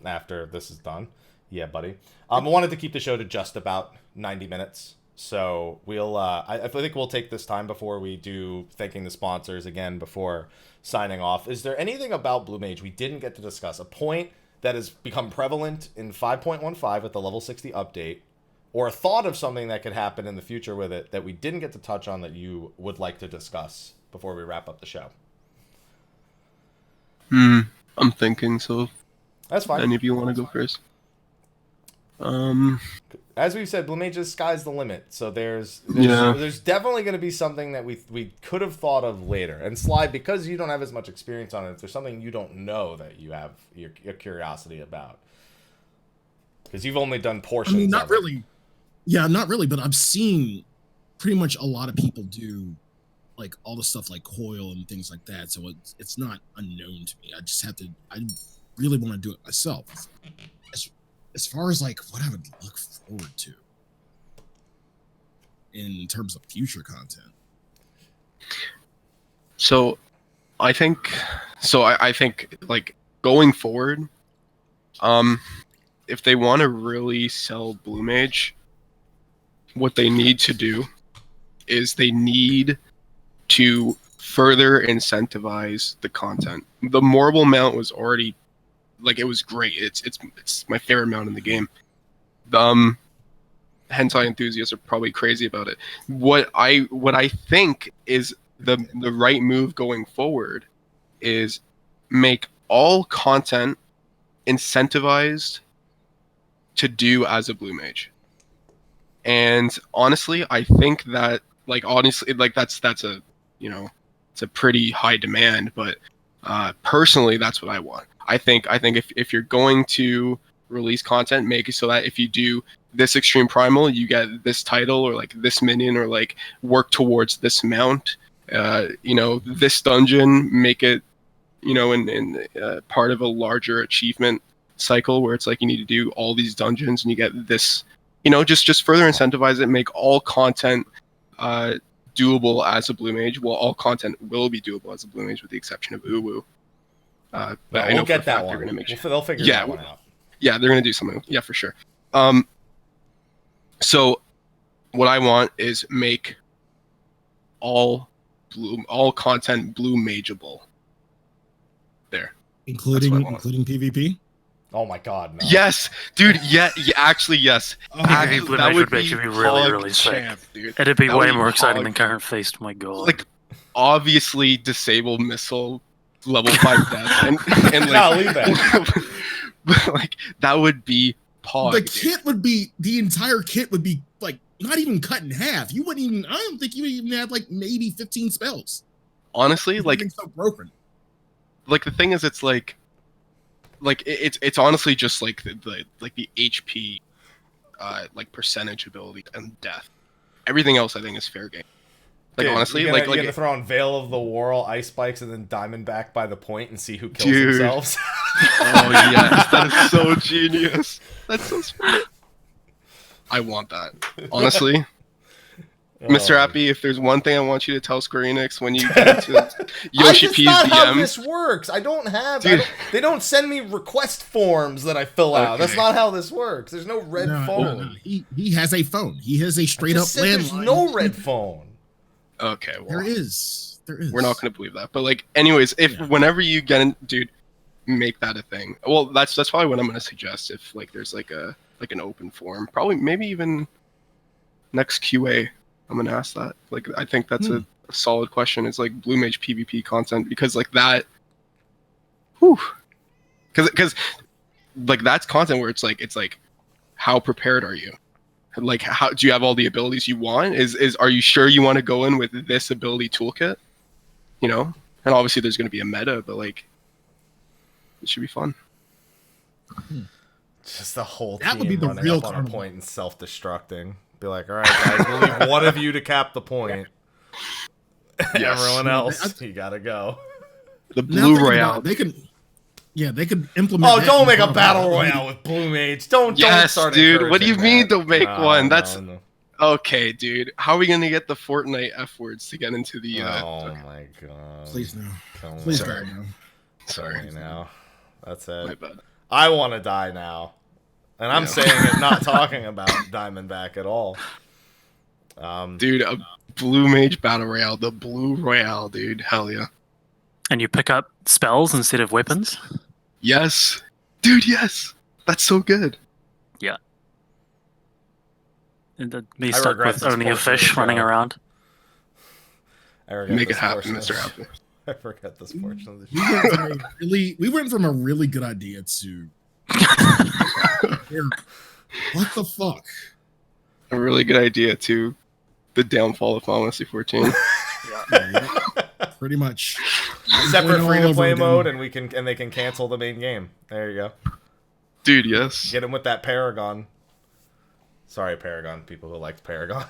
after this is done. Yeah, buddy. I wanted to keep the show to just about 90 minutes. So we'll, I think we'll take this time before we do thanking the sponsors again before signing off. Is there anything about Blue Mage we didn't get to discuss? A point that has become prevalent in 5.15 with the level 60 update, or a thought of something that could happen in the future with it that we didn't get to touch on that you would like to discuss before we wrap up the show? I'm thinking, so that's fine. Any of you want to go first? As we've said, Blue Mage's sky's the limit. So there's definitely going to be something that we could have thought of later. And Sly, because you don't have as much experience on it, if there's something you don't know that you have your curiosity about, because you've only done portions. I mean, not of really. It. Yeah, not really. But I've seen pretty much a lot of people do like all the stuff like coil and things like that. So it's not unknown to me. I really want to do it myself. As far as like what I would look forward to in terms of future content. So I think like going forward, if they want to really sell Blue Mage, what they need to do is they need to further incentivize the content. The Marble mount was already like, it was great. It's my favorite mount in the game. Hentai enthusiasts are probably crazy about it. What I think is the right move going forward is make all content incentivized to do as a Blue Mage. And honestly, I think that that's a, it's a pretty high demand, but personally that's what I want. I think if you're going to release content, make it so that if you do this extreme primal, you get this title or like this minion or like work towards this mount. This dungeon, make it, in part of a larger achievement cycle where it's like you need to do all these dungeons and you get this just further incentivize it, make all content doable as a blue mage. Well, all content will be doable as a blue mage with the exception of Uwu. But I know we'll get that they're one. gonna make They'll figure that one out. Yeah, they're gonna do something. Yeah, for sure. So what I want is make all content blue mageable. There. Including PvP? Oh my god, no. Yes, dude, actually, yes. PvP blue mage would actually be really sick. Dude. It'd be That way would more be exciting pog. than current feast, my god. Like, obviously, disable missile level 5 death. And like, No, leave that. But, like, that would be pog. The entire kit would be, like, not even cut in half. You wouldn't even, I don't think you would even have, like, maybe 15 spells. Honestly, like, so broken. Like, the thing is, it's like it's honestly just like the HP like percentage ability and death. Everything else I think is fair game. Like, Dude, honestly, you're like gonna throw on Veil of the Whirl, Ice Spikes, and then Diamondback by the point and see who kills Dude. themselves. Oh yes, that is so genius. That's so smart. I want that. Honestly. Mr. Happy, if there's one thing I want you to tell Square Enix when you get into Yoshi P's That's not how DM. this works. I don't have. Dude. They don't send me request forms that I fill out. Okay. That's not how this works. There's no red phone. No. He has a phone. He has a straight up landline. There's no red phone. Okay, well, There is. we're not going to believe that. But like, anyways, whenever you get in, dude, make that a thing. Well, that's probably what I'm going to suggest. If like there's like an open forum, probably maybe even next QA. I'm gonna ask that. Like, I think that's a solid question. It's like blue mage PvP content, because like that, because like that's content where it's like how prepared are you? Like, how do you have all the abilities you want? Are you sure you want to go in with this ability toolkit? You know, and obviously there's gonna be a meta, but like it should be fun. Just the whole That team would be the running real up on a carnival. point and self-destructing. Be like, all right, guys, we'll leave one of you to cap the point. Yes. Everyone else, you gotta go. The Now blue thinking royale. about it, they could implement. Oh, that don't in make a the battle Battle royale with Blue Mage. Don't Yes, start dude. What do you encouraging mean that. don't make No, one? no, That's no. okay, dude. How are we gonna get the Fortnite F words to get into the? Oh my god! Please no. Come Please on. God, no. Sorry, Now, that's my it. bad. I want to die now, and I'm saying it, not talking about Diamondback at all. Dude, a blue mage battle royale, the blue royale, dude. Hell yeah. And you pick up spells instead of weapons. Yes, dude. Yes, that's so good. Yeah. And me I stuck regret with this only a portion of fish the running show. around. I regret Make it this happen, portion of Mr. the- Happy. I forget this portion of the show. We went from a really good idea to what the fuck? A really good idea to the downfall of Final Fantasy 14. Pretty much. Separate All free to over play again. mode, and they can cancel the main game. There you go. Dude, yes. Get him with that Paragon. Sorry, Paragon. People who liked Paragon.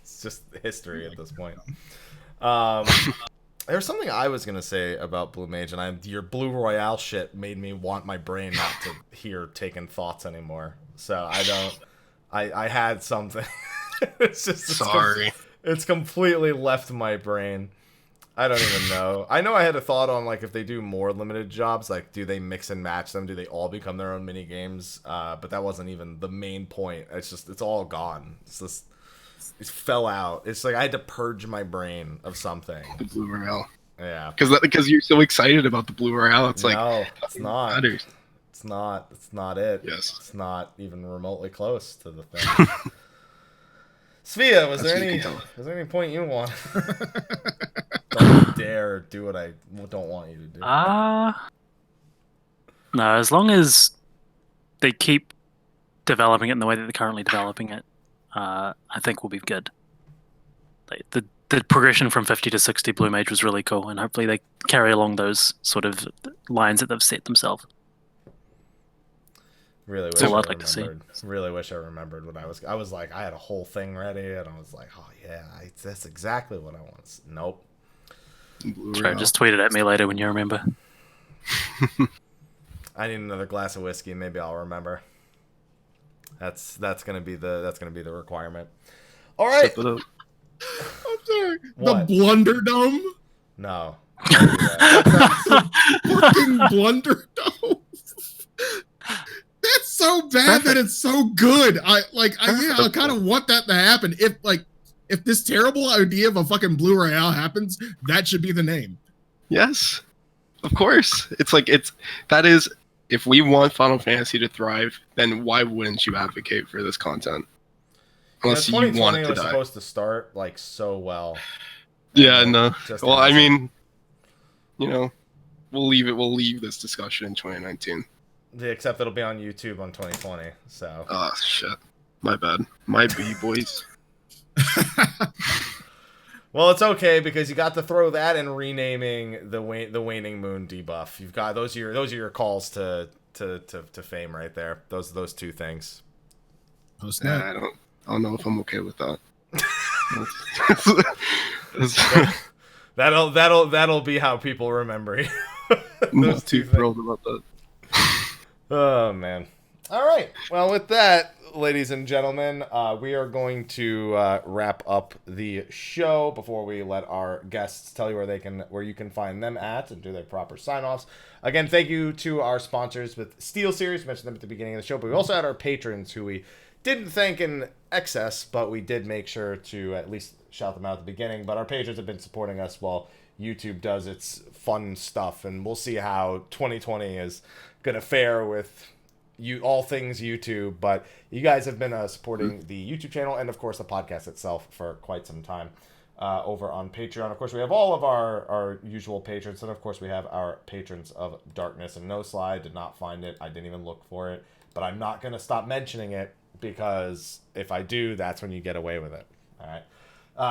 It's just history at this point. There's something I was gonna say about Blue Mage, and your Blue Royale shit made me want my brain not to hear taking thoughts anymore. So I don't. I had something. Sorry. It's completely left my brain. I don't even know. I know I had a thought on, like, if they do more limited jobs, like, do they mix and match them? Do they all become their own mini games? But that wasn't even the main point. It's all gone. It fell out. It's like I had to purge my brain of something. The blue royale. Yeah. Because you're so excited about the blue royale. It's like, no, it's not. matters. It's not. It's not it. Yes. It's not even remotely close to the thing. Sfia, was there any point you want? Don't dare do what I don't want you to do. No, as long as they keep developing it in the way that they're currently developing it, I think we'll be good. Like, the progression from 50 to 60 Blue Mage was really cool, and hopefully they carry along those sort of lines that they've set themselves. Really wish That's all I I'd like to see. remembered. Really wish I remembered when I was like, I had a whole thing ready, and I was like, oh yeah, that's exactly what I want. Nope. Blue Sure, royale. just tweet it at me later when you remember. I need another glass of whiskey. Maybe I'll remember. That's gonna be the requirement. All right. Step it up. I'm sorry. What? The Blunderdome? No. Don't do that. Fucking Blunderdome. That's so bad that it's so good. I kind of want that to happen. If this terrible idea of a fucking Blue Royale happens, that should be the name. Yes, of course. If we want Final Fantasy to thrive, then why wouldn't you advocate for this content? Unless you want it to 2020 was die. supposed to start like so well. Yeah, no. Just Well, I hasn't. mean, you know, we'll leave this discussion in 2019. Yeah, except it'll be on YouTube on 2020. So. Oh shit, my bad. My B boys. Well, it's okay because you got to throw that in renaming the waning moon debuff. You've got those are your calls to fame right there. Those two things. Post Nah, that. I don't know if I'm okay with that. That'll be how people remember you. I'm Those not two too thrilled about that. Oh man. All right. Well, with that, ladies and gentlemen, we are going to wrap up the show before we let our guests tell you where you can find them at and do their proper sign-offs. Again, thank you to our sponsors with Steel Series. We mentioned them at the beginning of the show, but we also had our patrons who we didn't thank in excess, but we did make sure to at least shout them out at the beginning. But our patrons have been supporting us while YouTube does its fun stuff, and we'll see how 2020 is gonna fare with all things YouTube, but you guys have been supporting the YouTube channel and of course the podcast itself for quite some time over on Patreon. Of course, we have all of our usual patrons, and of course we have our patrons of darkness. And no, Sly, did not find it. I didn't even look for it, but I'm not gonna stop mentioning it because if I do, that's when you get away with it. All right.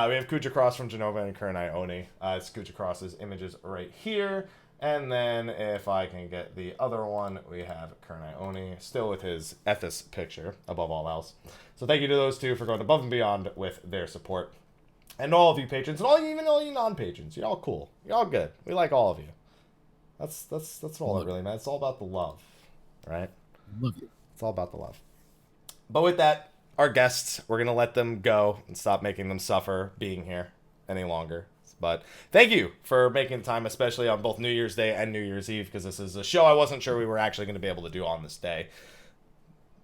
We have Khuja Cross from Jenova and Kurenai Oni. It's Khuja Cross's images right here. And then if I can get the other one, we have Kurenai Oni, still with his Ethis picture above all else. So thank you to those two for going above and beyond with their support. And all of you patrons, and all you non-patrons, you're all cool. You're all good. We like all of you. That's all that really matters. It's all about the love, right? Love you. It's all about the love. But with that, our guests, we're going to let them go and stop making them suffer being here any longer. But thank you for making time, especially on both New Year's Day and New Year's Eve, because this is a show I wasn't sure we were actually going to be able to do on this day.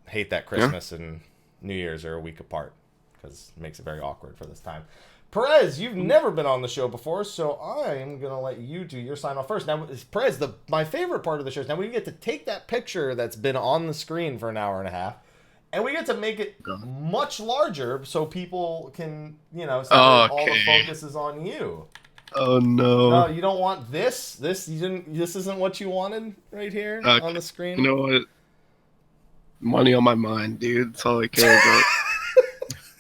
Hate that Christmas and New Year's are a week apart, because it makes it very awkward for this time. Perez, you've never been on the show before, so I'm going to let you do your sign-off first. Now, Perez, my favorite part of the show is now we get to take that picture that's been on the screen for an hour and a half, and we get to make it much larger so people can, all the focus is on you. Oh no! No, you don't want this. This isn't what you wanted right here on the screen. You know what? Money on my mind, dude. That's all I care about.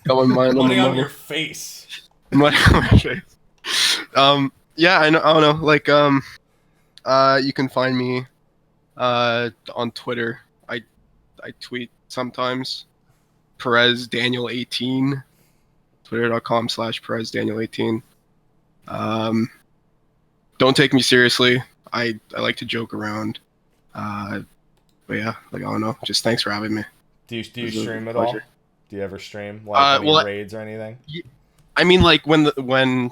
Got my mind Money on on your face. Money on my face. Yeah, I don't know. Like, you can find me on Twitter. I tweet sometimes. Perez Daniel 18. Twitter.com/PerezDaniel18. Don't take me seriously. I like to joke around. But yeah, I don't know. Just thanks for having me. Do you stream at all? Do you ever stream any raids or anything? I mean, like when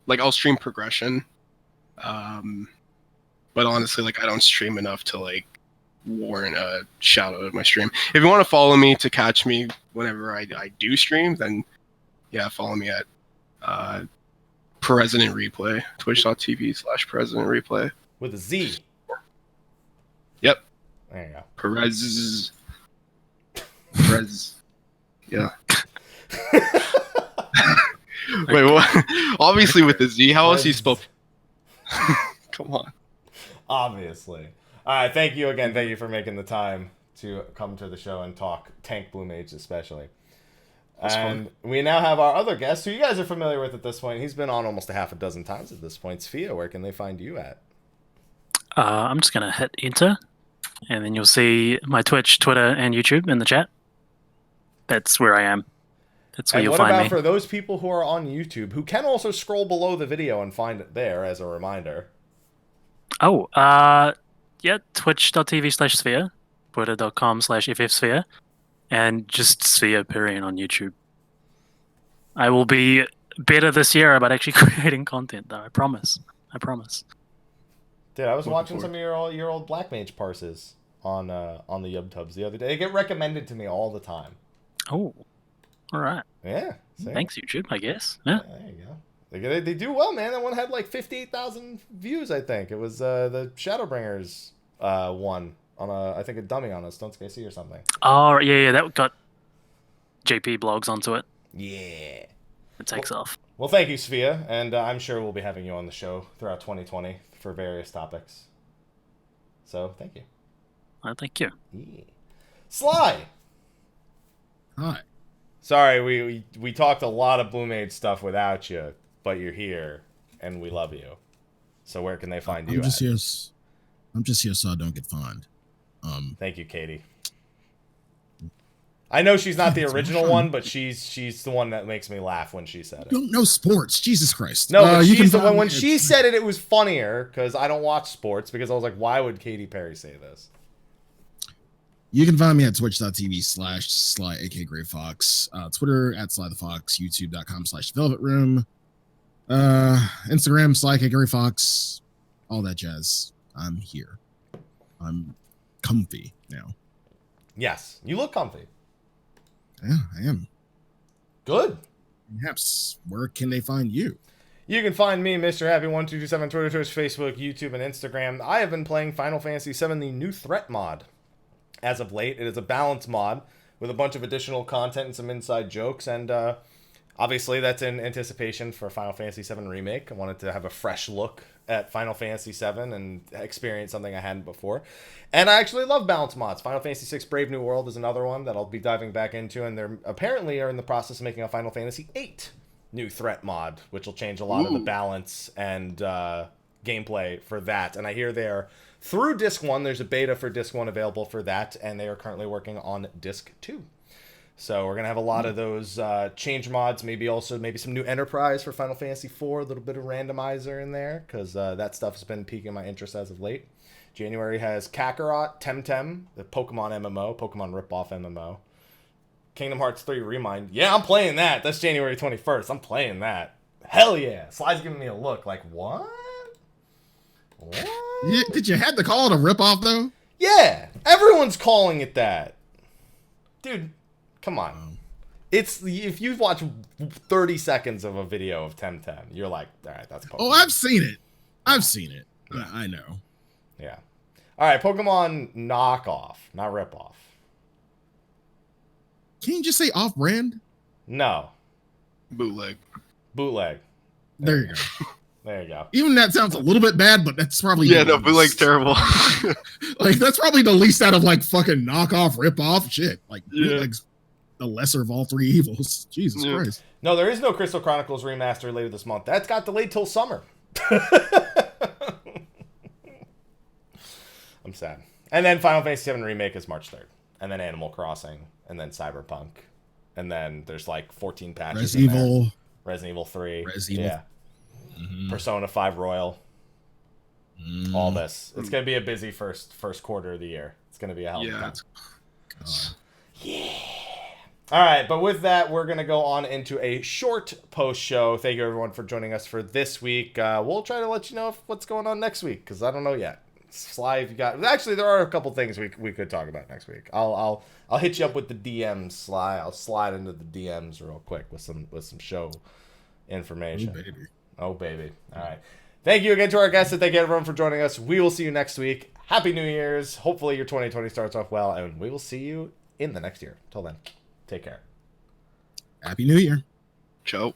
I'll stream progression. But honestly, I don't stream enough to warrant a shout out of my stream. If you want to follow me to catch me whenever I do stream, then yeah, follow me at President Replay, twitch.tv/President Replay. With a Z. Yep. There you go. Perez. Yeah. Wait, what? Obviously with the Z. How else do you spell? Come on. Obviously. All right. Thank you again. Thank you for making the time to come to the show and talk Tank Blue Mage especially. And we now have our other guest, who you guys are familiar with at this point. He's been on almost a half a dozen times at this point. Sfia, where can they find you at? I'm just going to hit enter, and then you'll see my Twitch, Twitter, and YouTube in the chat. That's where I am. That's where you'll find me. What about for those people who are on YouTube, who can also scroll below the video and find it there as a reminder? Oh, yeah, twitch.tv/Sfia, twitter.com/FFXIV, and just Sfia Period on YouTube. I will be better this year about actually creating content, though. I promise. Dude, I was watching some of your old Black Mage parses on the YubTubs the other day. They get recommended to me all the time. Oh, all right. Yeah. See? Thanks, YouTube, I guess. Yeah. There you go. They do well, man. That one had like 58,000 views, I think. It was the Shadowbringers one on I think a dummy on a Stone KC or something. Oh, yeah, that got JP blogs onto it. Yeah. It takes off. Well, thank you, Sfia, and I'm sure we'll be having you on the show throughout 2020 for various topics. So, thank you. Thank you. Yeah. Sly! Hi. Sorry, we talked a lot of Blue Mage stuff without you, but you're here, and we love you. So where can they find you I'm just here so I don't get fined. Thank you, Katie. I know she's not the original one, but she's the one that makes me laugh when she said it. You don't know sports, Jesus Christ. No, but she's the one. When she said it, it was funnier because I don't watch sports. Because I was like, why would Katy Perry say this? You can find me at twitch.tv/Slyakagreyfox, Twitter at Slythefox, youtube.com/velvetroom, Instagram Slyakagreyfox, all that jazz. I'm here. I'm comfy now. Yes, you look comfy. Yeah, I am. Good. Perhaps, where can they find you? You can find me, Mr. Happy1227, Twitter, Twitch, Facebook, YouTube, and Instagram. I have been playing Final Fantasy VII, the new threat mod. As of late, it is a balance mod with a bunch of additional content and some inside jokes, and obviously that's in anticipation for Final Fantasy VII Remake. I wanted to have a fresh look at Final Fantasy VII and experience something I hadn't before. And I actually love balance mods. Final Fantasy VI Brave New World is another one that I'll be diving back into, and they're apparently are in the process of making a Final Fantasy VIII new threat mod, which will change a lot of the balance and gameplay for that. And I hear they're through Disc 1. There's a beta for Disc 1 available for that, and they are currently working on Disc 2. So we're going to have a lot of those change mods, maybe some new Enterprise for Final Fantasy IV, a little bit of randomizer in there, because that stuff's been piquing my interest as of late. January has Kakarot, Temtem, the Pokemon MMO, Pokemon Ripoff MMO. Kingdom Hearts 3 Remind. Yeah, I'm playing that. That's January 21st. I'm playing that. Hell yeah. Sly's giving me a look like, what? What? Yeah, did you have to call it a ripoff, though? Yeah. Everyone's calling it that. Dude, come on. It's if you watch 30 seconds of a video of Temtem, you're like, all right, that's Pokemon. Oh, I've seen it. I know. Yeah. All right, Pokemon knockoff, not ripoff. Can you just say off-brand? No. Bootleg. There you go. There you go. Even that sounds a little bit bad, but that's probably bootleg's terrible. Like that's probably the least out of like fucking knockoff, rip-off shit. Like bootleg's the lesser of all three evils. Jesus Christ. No, there is no Crystal Chronicles remaster later this month. That's got delayed till summer. I'm sad. And then Final Fantasy VII Remake is March 3rd. And then Animal Crossing. And then Cyberpunk. And then there's like 14 patches. Resident Evil 3. Yeah. Mm-hmm. Persona 5 Royal. All this. It's going to be a busy first quarter of the year. It's going to be a hell of a time. Yeah. All right, but with that, we're going to go on into a short post-show. Thank you, everyone, for joining us for this week. We'll try to let you know what's going on next week, because I don't know yet. Sly, if you got... Actually, there are a couple things we could talk about next week. I'll hit you up with the DMs, Sly. I'll slide into the DMs real quick with some show information. Oh, baby. All right. Thank you again to our guests, and thank you, everyone, for joining us. We will see you next week. Happy New Year's. Hopefully, your 2020 starts off well, and we will see you in the next year. Till then. Take care. Happy New Year. Ciao.